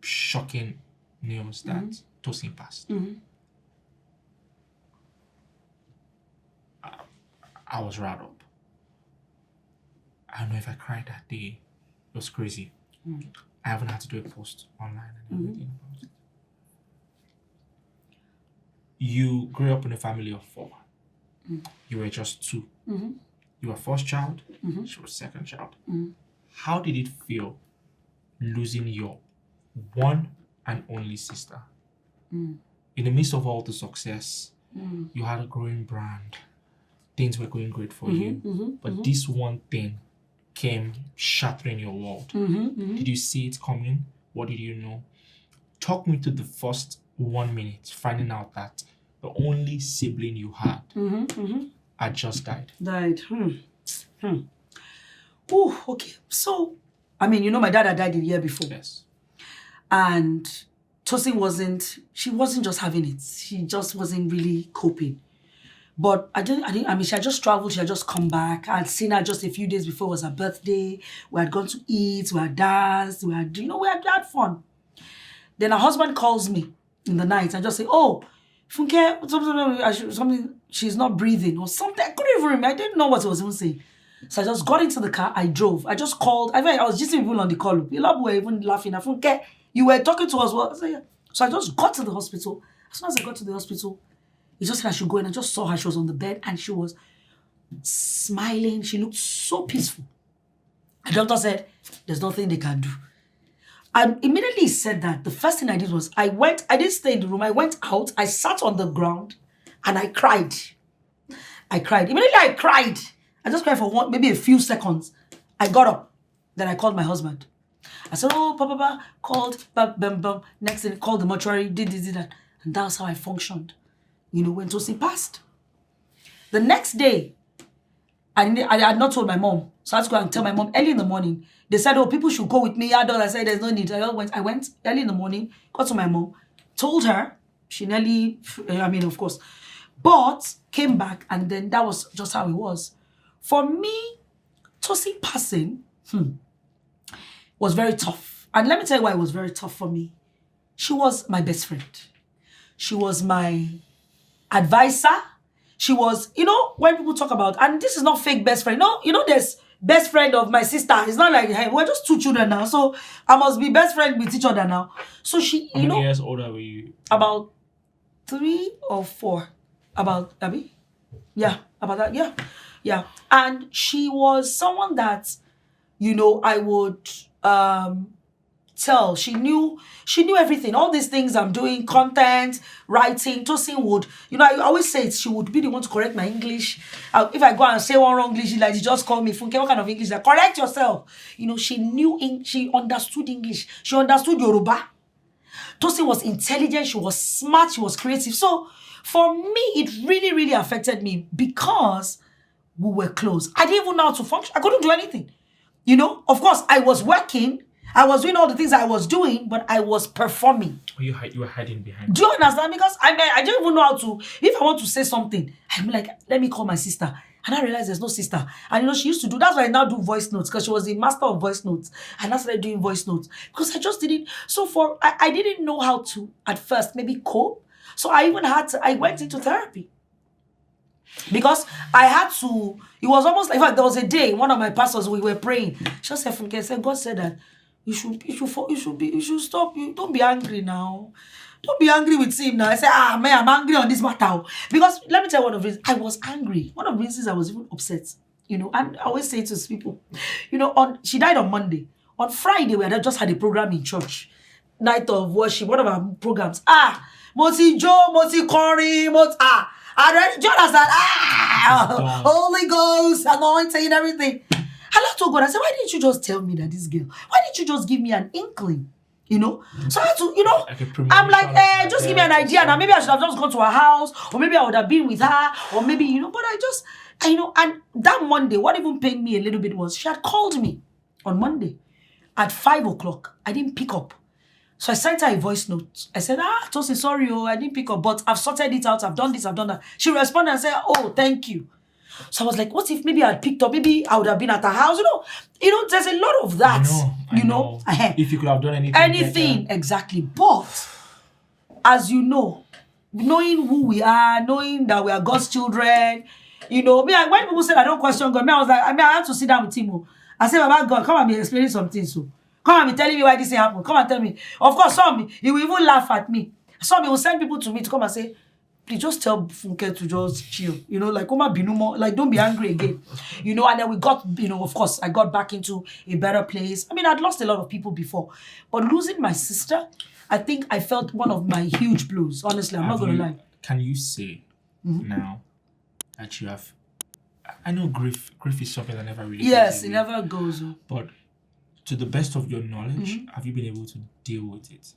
shocking news that Tosin passed. I was riled up. I don't know if I cried that day. It was crazy. I haven't had to do a post online and everything about it. You grew up in a family of 4. You were just 2. You were first child. She was second child. How did it feel losing your one and only sister? In the midst of all the success, you had a growing brand. Things were going great for you. But this one thing came shattering your world. Did you see it coming? What did you know? Talk me to the first 1 minute, finding out that the only sibling you had had just died. Oh, okay. So, my dad had died the year before. Yes. And Tosin she wasn't just having it. She just wasn't really coping. But she had just traveled, she had just come back. I had seen her just a few days before it was her birthday. We had gone to eat, we had danced, we had fun. Then her husband calls me in the night and just say, "Oh, Funke, something, she's not breathing," or something. I couldn't even remember. I didn't know what he was even saying. So I just got into the car, I drove. I just called. I was just people on the call. People were even laughing. Funke, you were talking to us. Well, I said, yeah. So I just got to the hospital. As soon as I got to the hospital, he just said I should go in. I just saw her. She was on the bed and she was smiling. She looked so peaceful. The doctor said, "There's nothing they can do." And immediately he said that, the first thing I did was I didn't stay in the room. I went out, I sat on the ground and I cried. Immediately I cried. I just cried for maybe a few seconds. I got up. Then I called my husband. I said, "Oh, Papa called, bam. Next thing, called the mortuary, did that." And that's how I functioned. When Tosin passed. The next day, I had not told my mom. So I had to go and tell my mom early in the morning. They said, "Oh, people should go with me." I said, "There's no need." I went early in the morning, got to my mom, told her. She nearly, of course. But came back and then that was just how it was. For me, Tosin passing was very tough. And let me tell you why it was very tough for me. She was my best friend. She was my advisor. She was, when people talk about, and this is not fake best friend. No, there's best friend of my sister. It's not like, hey, we're just 2 children now. So I must be best friend with each other now. So she, How many years older were you? About 3 or 4. About, Abby? Yeah, about that. Yeah. And she was someone that, I would tell. She knew everything. All these things I'm doing, content, writing. Tosin would, I always say she would be the one to correct my English. If I go and say one wrong English, like, she just call me, Funke, what kind of English? Like, correct yourself. She knew, she understood English. She understood Yoruba. Tosin was intelligent. She was smart. She was creative. So for me, it really, really affected me because we were close. I didn't even know how to function. I couldn't do anything. Of course, I was working. I was doing all the things I was doing, but I was performing. You were hiding behind. Do you understand? Because I don't even know how to. If I want to say something, I'm like, let me call my sister. And I realized there's no sister. And she used to do, that's why I now do voice notes, because she was the master of voice notes. And I started doing voice notes. Because I just didn't. So I didn't know how to, at first, maybe cope. So I went into therapy. Because I had to, it was almost like, in fact, there was a day, one of my pastors, we were praying. She said, Funke, God said that you should stop. Don't be angry now. Don't be angry with him now. I said, man, I'm angry on this matter. Because let me tell you one of the reasons. I was angry. One of the reasons I was even upset. And I always say to people, she died on Monday. On Friday, we had just had a program in church. Night of worship, one of our programs. Moti Joe, Moti Corey, do you understand? Holy Ghost, anointing, everything. I love to God. I said, why didn't you just tell me that this girl? Why didn't you just give me an inkling? So I had to, I'm like, just give me an idea. Now maybe I should have just gone to her house, or maybe I would have been with her, or maybe, but I just, and that Monday, what even pained me a little bit was she had called me on Monday at 5:00. I didn't pick up. So I sent her a voice note. I said, Tosin, sorry, I didn't pick up, but I've sorted it out. I've done this, I've done that. She responded and said, oh, thank you. So I was like, what if maybe I had picked up? Maybe I would have been at her house. There's a lot of that. I know. If you could have done anything better. Exactly. But as you know, knowing who we are, knowing that we are God's children, when people said I don't question God, I was like, I had to sit down with him. I said, Baba God, come and be explaining something. So come and be telling me why this thing happened. Come and tell me. Of course, he will even laugh at me. Some he will send people to me to come and say, please just tell Funke to just chill. Like, like, don't be angry again. And then we got, of course, I got back into a better place. I'd lost a lot of people before. But losing my sister, I think I felt one of my huge blows. Honestly, I'm not going to lie. Can you say now that you have... I know grief is something that never really Yes, it never goes. But to the best of your knowledge, have you been able to deal with it?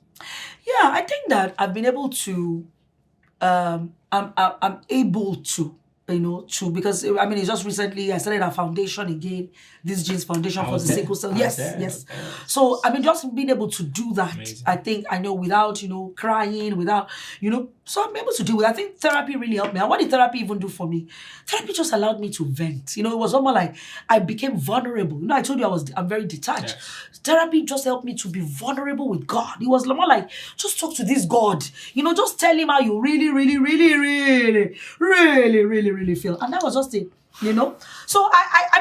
Yeah, I think that I've been able to... I'm able to, because it's just recently I started a foundation again, this Genes Foundation for the Sickle Cell. Yes. So just being able to do that. Amazing. I think I know without crying, without so I'm able to do it. I think therapy really helped me. And what did therapy even do for me? Therapy just allowed me to vent. It was almost like I became vulnerable. I told you I'm very detached. Yes. Therapy just helped me to be vulnerable with God. It was more like, just talk to this God. Just tell him how you really, really, really, really, really, really, really feel. And that was just it. So I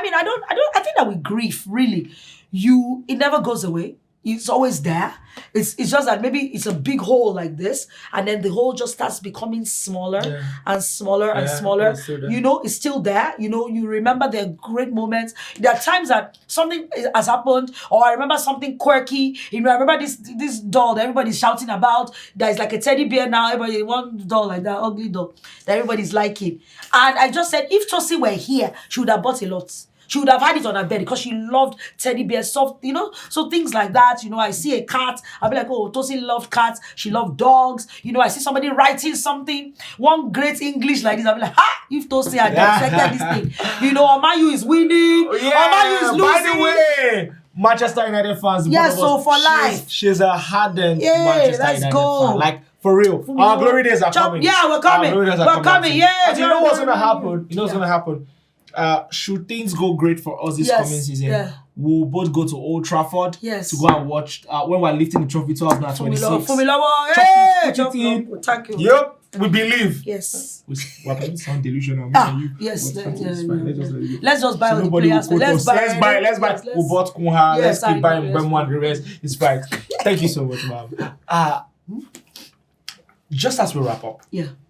think that with grief, really, it never goes away. It's always there. It's just that maybe it's a big hole like this, and then the hole just starts becoming smaller and smaller and smaller. It's still there. You remember there are great moments. There are times that something has happened, or I remember something quirky. I remember this doll that everybody's shouting about. There's like a teddy bear now. Everybody one doll like that, ugly doll that everybody's liking. And I just said, if Tosi were here, she would have bought a lot. She would have had it on her bed because she loved teddy bears, soft, so things like that. I see a cat, I'll be like, oh, Tosi loved cats, she loved dogs. I see somebody writing something, one great English like this, I'll be like, if Tosi had dissected this thing. Omayu is winning, Omayu is losing. By the way, Manchester United fans. Yes, so for life. She's a hardened Manchester United fan. Like, for real. Our glory days are coming. Yeah, we're coming. We're coming, yeah. And you know what's going to happen? What's going to happen? Should things go great for us this coming season, we'll both go to Old Trafford to go and watch when we're lifting the trophy 2026. Thank you. Yep, we believe. Yes. We're going to sound delusional. Yes. Let's just buy all the players. Let's buy. We bought Kunha. Let's keep buying Bemo and the rest. It's fine. Thank you so much, ma'am. Just as we wrap up,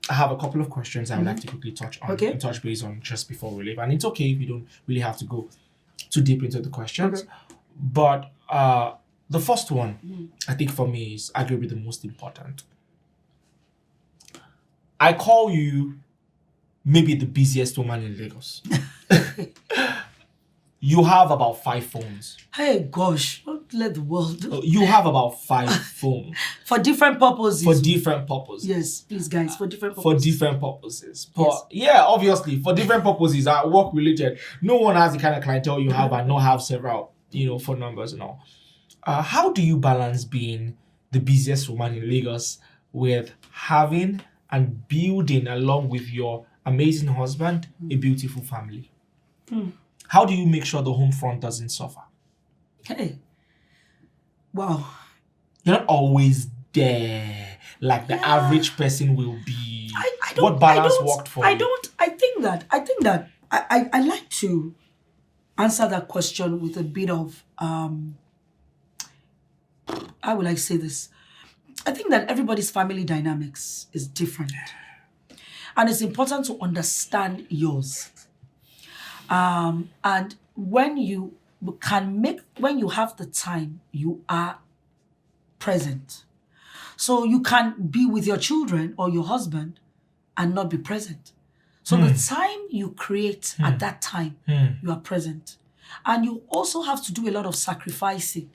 I have a couple of questions I would like to quickly touch on and touch base on just before we leave. And it's okay if you don't really have to go too deep into the questions. Okay. But The first one, I think for me, is arguably the most important. I call you maybe the busiest woman in Lagos. You have about 5 phones. Hey, gosh, don't let the world know. You have about 5 phones. For different purposes. For different purposes. Yes, please, guys, for different purposes. For different purposes. But yeah, obviously, for different purposes, work related. No one has the kind of clientele you have and not have several, phone numbers and all. How do you balance being the busiest woman in Lagos with having and building, along with your amazing husband, a beautiful family? How do you make sure the home front doesn't suffer? Hey. Wow. You're not always there like the average person will be. What balance worked for you? I think that I like to answer that question with a bit of how will I say this? I think that everybody's family dynamics is different. And it's important to understand yours. And when you have the time, you are present. So you can be with your children or your husband and not be present. So the time you create at that time, you are present. And you also have to do a lot of sacrificing.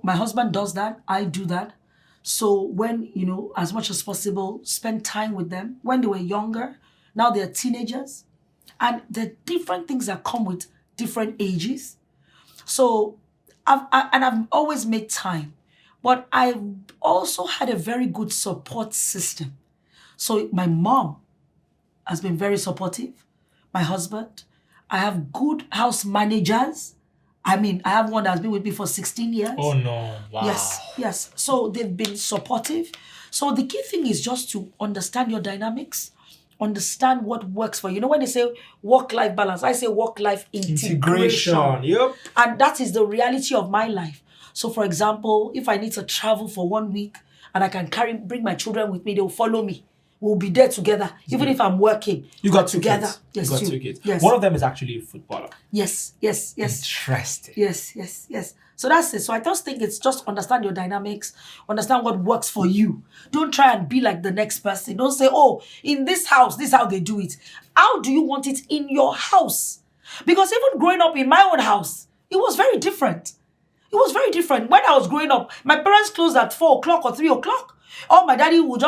My husband does that, I do that. So when, as much as possible, spend time with them. When they were younger, now they're teenagers. And there are different things that come with different ages. So I've always made time. But I've also had a very good support system. So my mom has been very supportive. My husband. I have good house managers. I have one that's been with me for 16 years. Oh, no. Wow. Yes. So they've been supportive. So the key thing is just to understand your dynamics, understand what works for you. When they say work-life balance, I say work-life integration. Yep. And that is the reality of my life. So, for example, if I need to travel for 1 week and I can bring my children with me, they will follow me. We'll be there together, even if I'm working. You got 2 together. kids. Yes, you got 2. 2 kids. Yes. One of them is actually a footballer. Yes. Interesting. Yes. So that's it. So I just think it's just understand your dynamics, understand what works for you. Don't try and be like the next person. Don't say, oh, in this house, this is how they do it. How do you want it in your house? Because even growing up in my own house, it was very different. When I was growing up, my parents closed at 4 o'clock or 3 o'clock. Or my daddy will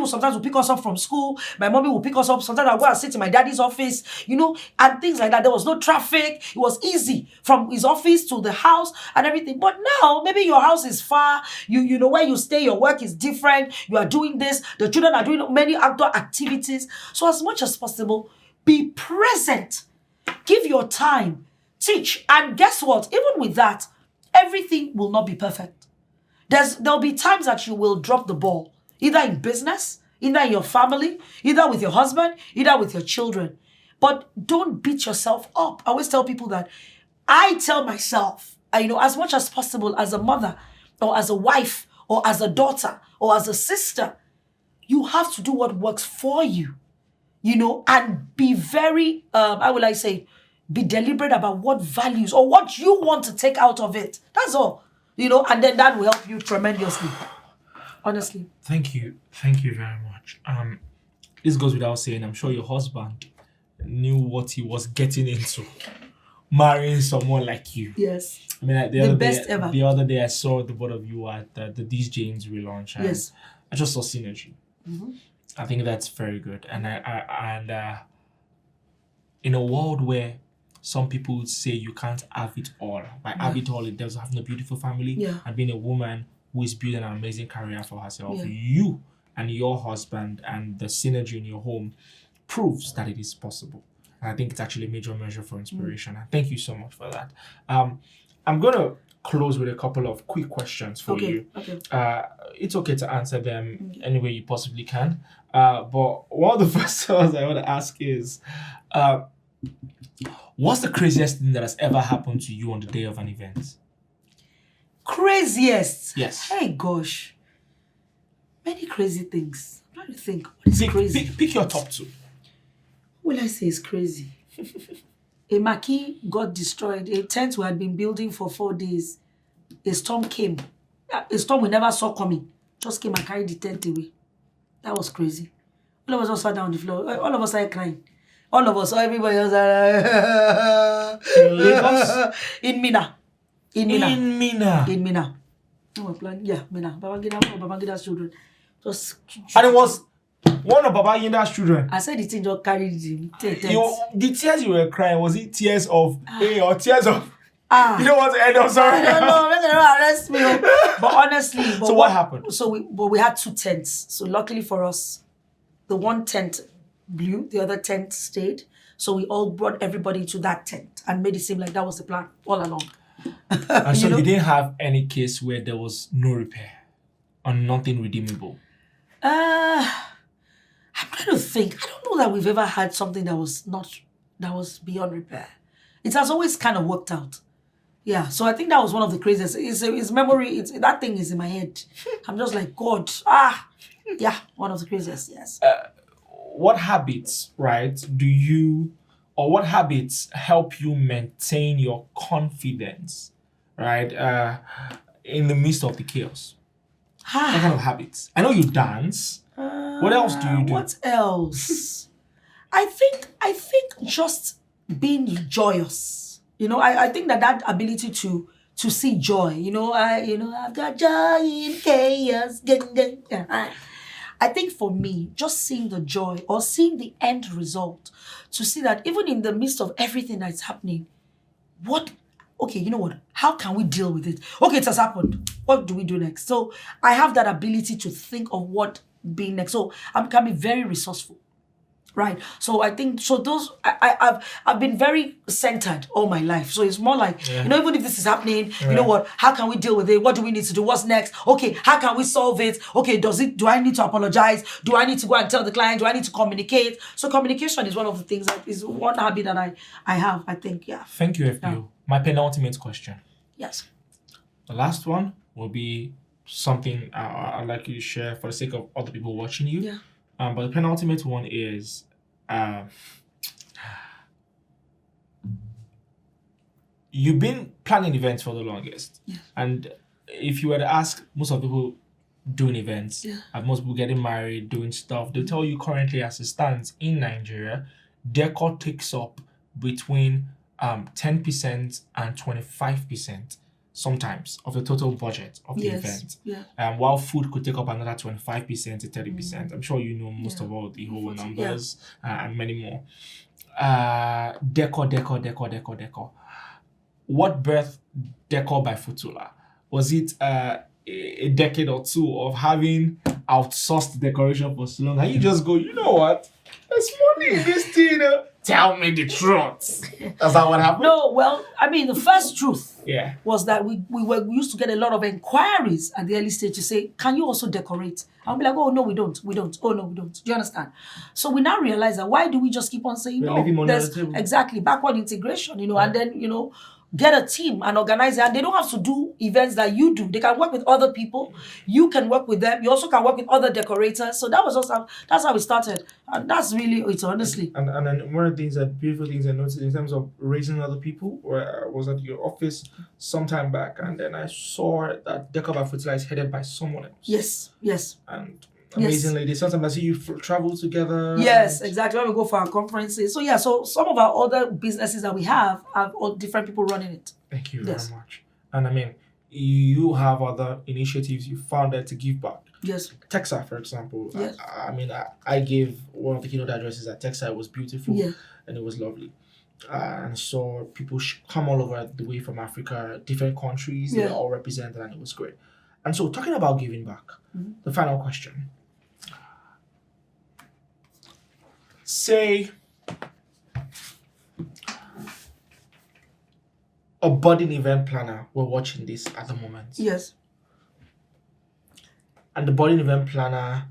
sometimes pick us up from school. My mommy will pick us up. Sometimes I'll go and sit in my daddy's office, and things like that. There was no traffic. It was easy from his office to the house and everything. But now, maybe your house is far. You know where you stay, your work is different. You are doing this. The children are doing many outdoor activities. So as much as possible, be present. Give your time. Teach. And guess what? Even with that, everything will not be perfect. There'll be times that you will drop the ball, either in business, either in your family, either with your husband, either with your children. But don't beat yourself up. I always tell people that I tell myself, as much as possible, as a mother or as a wife or as a daughter or as a sister, you have to do what works for you, and be very, be deliberate about what values or what you want to take out of it. That's all. And then that will help you tremendously. Honestly. Thank you very much. This goes without saying, I'm sure your husband knew what he was getting into, marrying someone like you. Yes. The best ever. The other day I saw the both of you at the These Janes relaunch. And yes. I just saw synergy. Mm-hmm. I think that's very good. And I in a world where some people would say you can't have it all. By have it all, it does having a beautiful family and being a woman who is building an amazing career for herself. Yeah. You and your husband and the synergy in your home proves that it is possible. And I think it's actually a major measure for inspiration. And thank you so much for that. I'm going to close with a couple of quick questions for you. Okay. It's okay to answer them any way you possibly can. But one of the first ones I want to ask is, what's the craziest thing that has ever happened to you on the day of an event? Craziest? Yes. Hey, gosh. Many crazy things. I'm trying to think. What is crazy? Pick your top 2. What will I say is crazy? A marquee got destroyed. A tent we had been building for 4 days a storm came. A storm we never saw coming. Just came and carried the tent away. That was crazy. All of us just sat down on the floor. All of us started crying. All of us, everybody was In Lagos? in Mina. In Mina. In Mina. In Mina. Oh, plan. Yeah, Mina. Babangida's children. Just. And it was one of Baba Yinda's children. I said the thing just carried him. The tears you were crying, was it tears of A or tears of... Ah. You don't want to end up, sorry. I don't know. They're gonna arrest me. But honestly, So what happened? So we had 2 tents. So luckily for us, the one tent blew, the other tent stayed. So we all brought everybody to that tent and made it seem like that was the plan all along. And so you didn't have any case where there was no repair or nothing redeemable? I'm trying to think. I don't know that we've ever had something that was beyond repair. It has always kind of worked out. Yeah, so I think that was one of the craziest. It's memory. That thing is in my head. I'm just like, God. Yeah, one of the craziest. Yes. What habits, right, what habits help you maintain your confidence, right, in the midst of the chaos? What kind of habits? I know you dance. What else do you do? What else? I think just being joyous. You know, I think that ability to see joy. I've got joy in chaos. I think for me, just seeing the joy or seeing the end result, to see that even in the midst of everything that's happening, how can we deal with it? Okay, it has happened. What do we do next? So I have that ability to think of what being next. So I can be very resourceful. Right. So I think I've been very centered all my life. So it's more like, even if this is happening, you know what, how can we deal with it? What do we need to do? What's next? Okay, how can we solve it? Okay, do I need to apologize? Do I need to go and tell the client? Do I need to communicate? So communication is one of the things that is one habit that I have, I think, yeah. Thank you, FPO. Yeah. My penultimate question. Yes. The last one will be something I'd like you to share for the sake of other people watching you. Yeah. But the penultimate one is you've been planning events for the longest. Yeah. And if you were to ask most of the people doing events, and most people getting married, doing stuff, they'll tell you currently as it stands in Nigeria, decor takes up between 10% and 25% sometimes of the total budget of the event. Yeah. While food could take up another 25% to 30%. I'm sure you know most of all the whole numbers and many more. Decor. What birthed Decor by Futula? Was it a decade or two of having outsourced decoration for so long? And you just go, you know what? There's money in this thing. Tell me the truth. That's not what happened? No, well, I mean, the first truth Yeah. was that we used to get a lot of inquiries at the early stage to say, can you also decorate? I'll be like, oh, no, we don't. Oh, no, we don't. Do you understand? So we now realize that why do we just keep on saying We're leaving money on There's the table. exactly backward integration, and then, get a team and organize it. And they don't have to do events that you do. They can work with other people. You can work with them. You also can work with other decorators. So that was also, that's how we started. And that's really it, honestly. And then one of the beautiful things I noticed in terms of raising other people, where I was at your office some time back, and then I saw that Decor by Futula is headed by someone else. Yes. And amazing lady. Sometimes I see you travel together. Yes, exactly. When we go for our conferences. So so some of our other businesses that we have all different people running it. Thank you very much. And I mean, you have other initiatives you founded to give back. Yes. Texas, for example. Yes. I gave one of the keynote addresses at Texas. It was beautiful and it was lovely. And so people come all over the way from Africa, different countries. They were all represented, and it was great. And so, talking about giving back, the final question. Say a budding event planner were watching this at the moment. Yes. And the budding event planner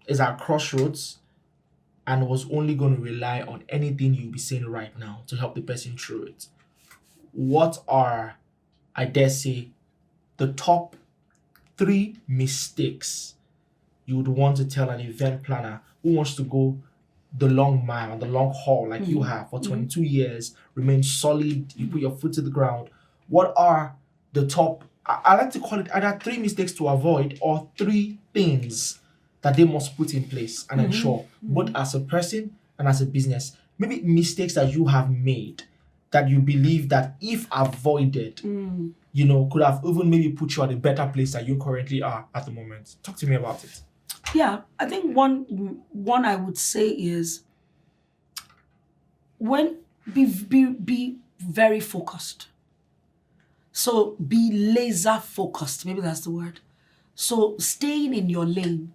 is at crossroads and was only going to rely on anything you'll be saying right now to help the person through it. What are, I dare say, the top 3 mistakes you would want to tell an event planner who wants to go the long mile, the long haul you have for 22 years, remain solid, you put your foot to the ground? What are the top. I like to call it either 3 mistakes to avoid or 3 things that they must put in place and ensure, both as a person and as a business. Maybe mistakes that you have made that you believe that if avoided, could have even maybe put you at a better place that you currently are at the moment. Talk to me about it. Yeah, I think one I would say is be very focused. So be laser focused. Maybe that's the word. So staying in your lane,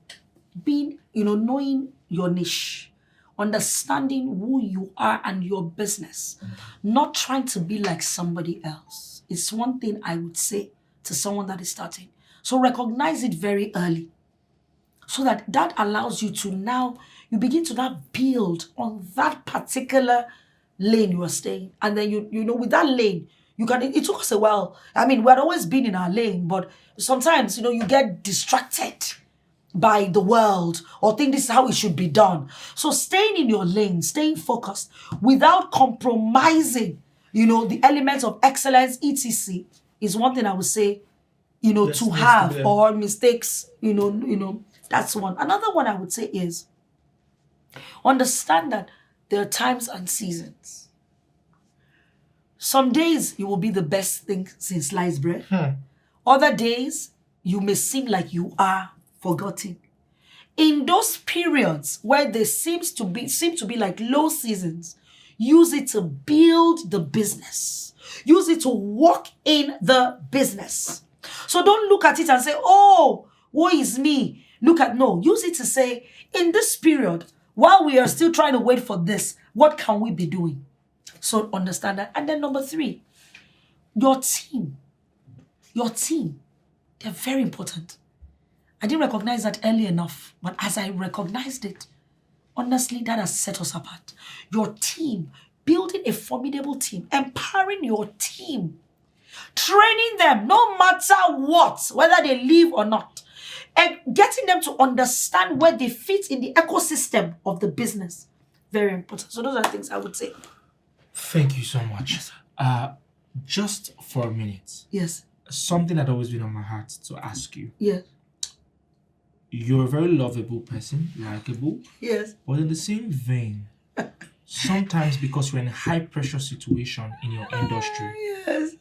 being, knowing your niche, understanding who you are and your business, not trying to be like somebody else. It's one thing I would say to someone that is starting. So recognize it very early, so that allows you to now, you begin to now build on that particular lane you are staying. And then, with that lane, it took us a while. I mean, we had always been in our lane, but sometimes, you get distracted by the world or think this is how it should be done. So staying in your lane, staying focused without compromising, the elements of excellence, etc., is one thing I would say, to have, or mistakes, that's one. Another one I would say is understand that there are times and seasons. Some days you will be the best thing since sliced bread. Other days you may seem like you are forgotten. In those periods where there seem to be like low seasons, use it to build the business. Use it to walk in the business. So don't look at it and say, oh, woe is me. Use it to say, in this period, while we are still trying to wait for this, what can we be doing? So understand that. And then number 3, your team, they're very important. I didn't recognize that early enough, but as I recognized it, honestly, that has set us apart. Your team, building a formidable team, empowering your team, training them no matter what, whether they leave or not, and getting them to understand where they fit in the ecosystem of the business. Very important. So those are things I would say. Thank you so much. Just for a minute. Yes. Something that always been on my heart to ask you. Yes. You're a very lovable person, likable. Yes. But in the same vein, sometimes because you're in a high pressure situation in your industry, Yes.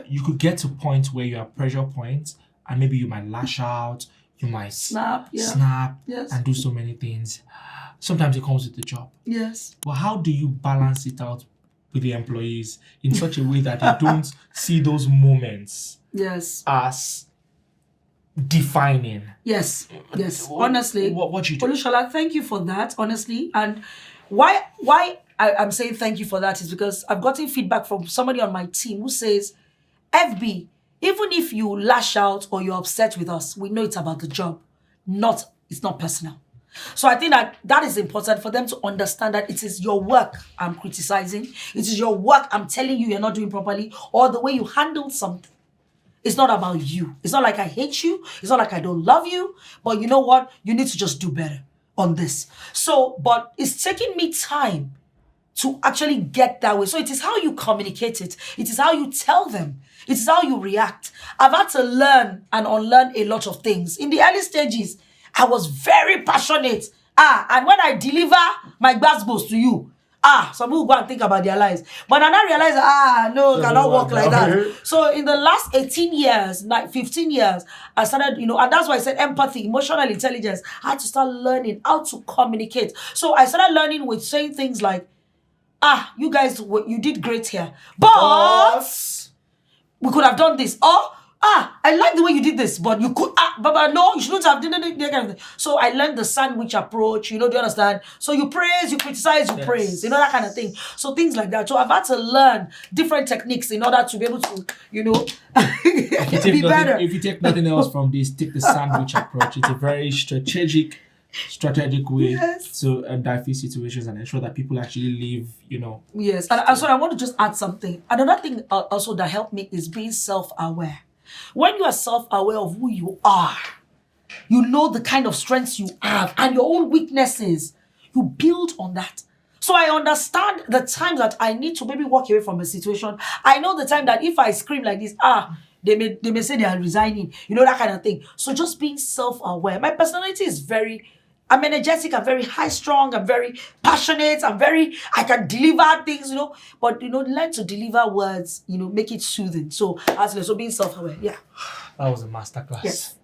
you could get to a point where you're at pressure point and maybe you might lash out, you might snap, yes. and do so many things. Sometimes it comes with the job. Yes. But how do you balance it out with the employees in such a way that they don't see those moments Yes. as defining? Yes. Honestly, what you do? Olushola, thank you for that, honestly. And why I'm saying thank you for that is because I've gotten feedback from somebody on my team who says, FB, even if you lash out or you're upset with us, we know it's about the job. It's not personal. So I think that is important for them to understand that it is your work I'm criticizing. It is your work I'm telling you you're not doing properly, or the way you handled something. It's not about you. It's not like I hate you. It's not like I don't love you. But you know what? You need to just do better on this. So, but it's taking me time to actually get that way. So it is how you communicate it. It is how you tell them. It is how you react. I've had to learn and unlearn a lot of things. In the early stages, I was very passionate. And when I deliver my gbasgbos to you, some people go and think about their lives. But I now realize, no, cannot work like that. So in the last 18 years, 15 years, I started, and that's why I said empathy, emotional intelligence. I had to start learning how to communicate. So I started learning with saying things like, you guys, you did great here. But we could have done this. Or, I like the way you did this, but you could, but no, you shouldn't have done that kind of thing. So I learned the sandwich approach, do you understand? So you praise, you criticize, you praise, that kind of thing. So things like that. So I've had to learn different techniques in order to be able to, be better. If you take nothing else from this, take the sandwich approach. It's a very strategic way to diffuse situations and ensure that people actually live, Yes. And so I want to just add something. Another thing also that helped me is being self-aware. When you are self-aware of who you are, you know the kind of strengths you have and your own weaknesses, you build on that. So I understand the times that I need to maybe walk away from a situation. I know the time that if I scream like this, they may say they are resigning, that kind of thing. So just being self-aware. My personality is I'm energetic, I'm very high strung, I'm very passionate, I can deliver things, but learn to deliver words, make it soothing. So being self-aware, yeah. That was a masterclass. Yes.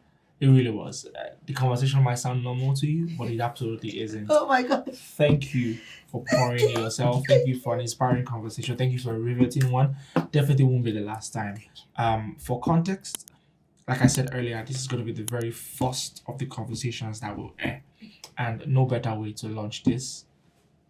It really was. The conversation might sound normal to you, but it absolutely isn't. Oh my God. Thank you for pouring yourself. Thank you for an inspiring conversation. Thank you for a riveting one. Definitely won't be the last time. For context, like I said earlier, this is going to be the very first of the conversations that will air. And no better way to launch this,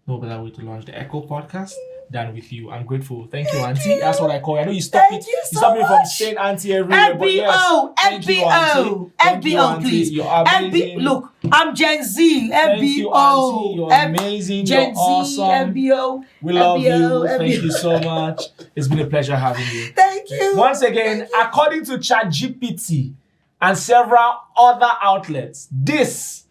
no better way to launch the Echo podcast than with you. I'm grateful. Thank you, Auntie. That's what I call you. I know you stopped Thank it. you so stopped me from much. saying Auntie everywhere. But yes, thank you, Auntie. Thank you, FBO, Auntie. please. You're amazing. Look, I'm Gen Z. Thank you, Auntie. You're amazing. Gen You're Z, awesome. FBO. We love you. FBO. Thank you so much. It's been a pleasure having you. Thank you. Once again, according to ChatGPT and several other outlets, this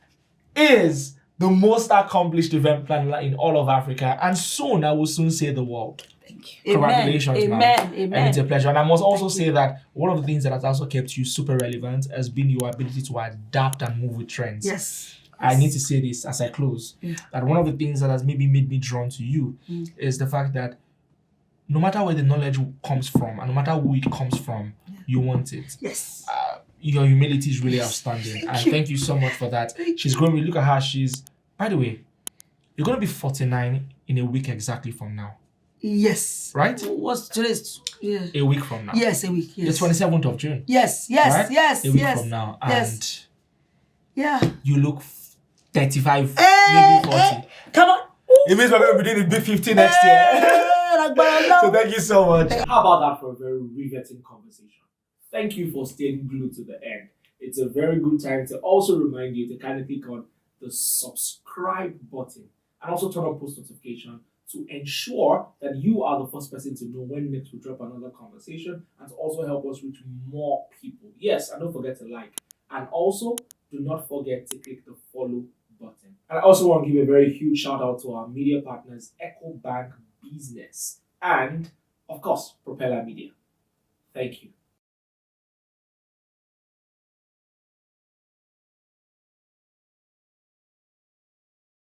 is the most accomplished event planner in all of Africa, and soon I will soon say the world. Thank you. Congratulations, Amen. man. Amen. And it's a pleasure. And I must also say that one of the things that has also kept you super relevant has been your ability to adapt and move with trends. Yes. I need to say this as I close, that one of the things that has maybe made me drawn to you is the fact that no matter where the knowledge comes from and no matter who it comes from, you want it. Yes. Your humility is really outstanding. Thank you so much for that. She's growing. Look at her. By the way, you're going to be 49 in a week exactly from now. Yes. Right? What's today's? Yeah. A week from now. Yes, a week. Yes. The 27th of June. Yes. Right? Yes. A week yes. from now. Yes. And you look 35, maybe 40. Come on. It means we're going to be doing the big 50 next year. So thank you so much. How about that for a very riveting conversation? Thank you for staying glued to the end. It's a very good time to also remind you to kind of click on the subscribe button and also turn on post notification to ensure that you are the first person to know when next we drop another conversation, and to also help us reach more people. Yes, and don't forget to like. And also, do not forget to click the follow button. And I also want to give a very huge shout out to our media partners, Echo Bank Business, and of course, Propeller Media. Thank you.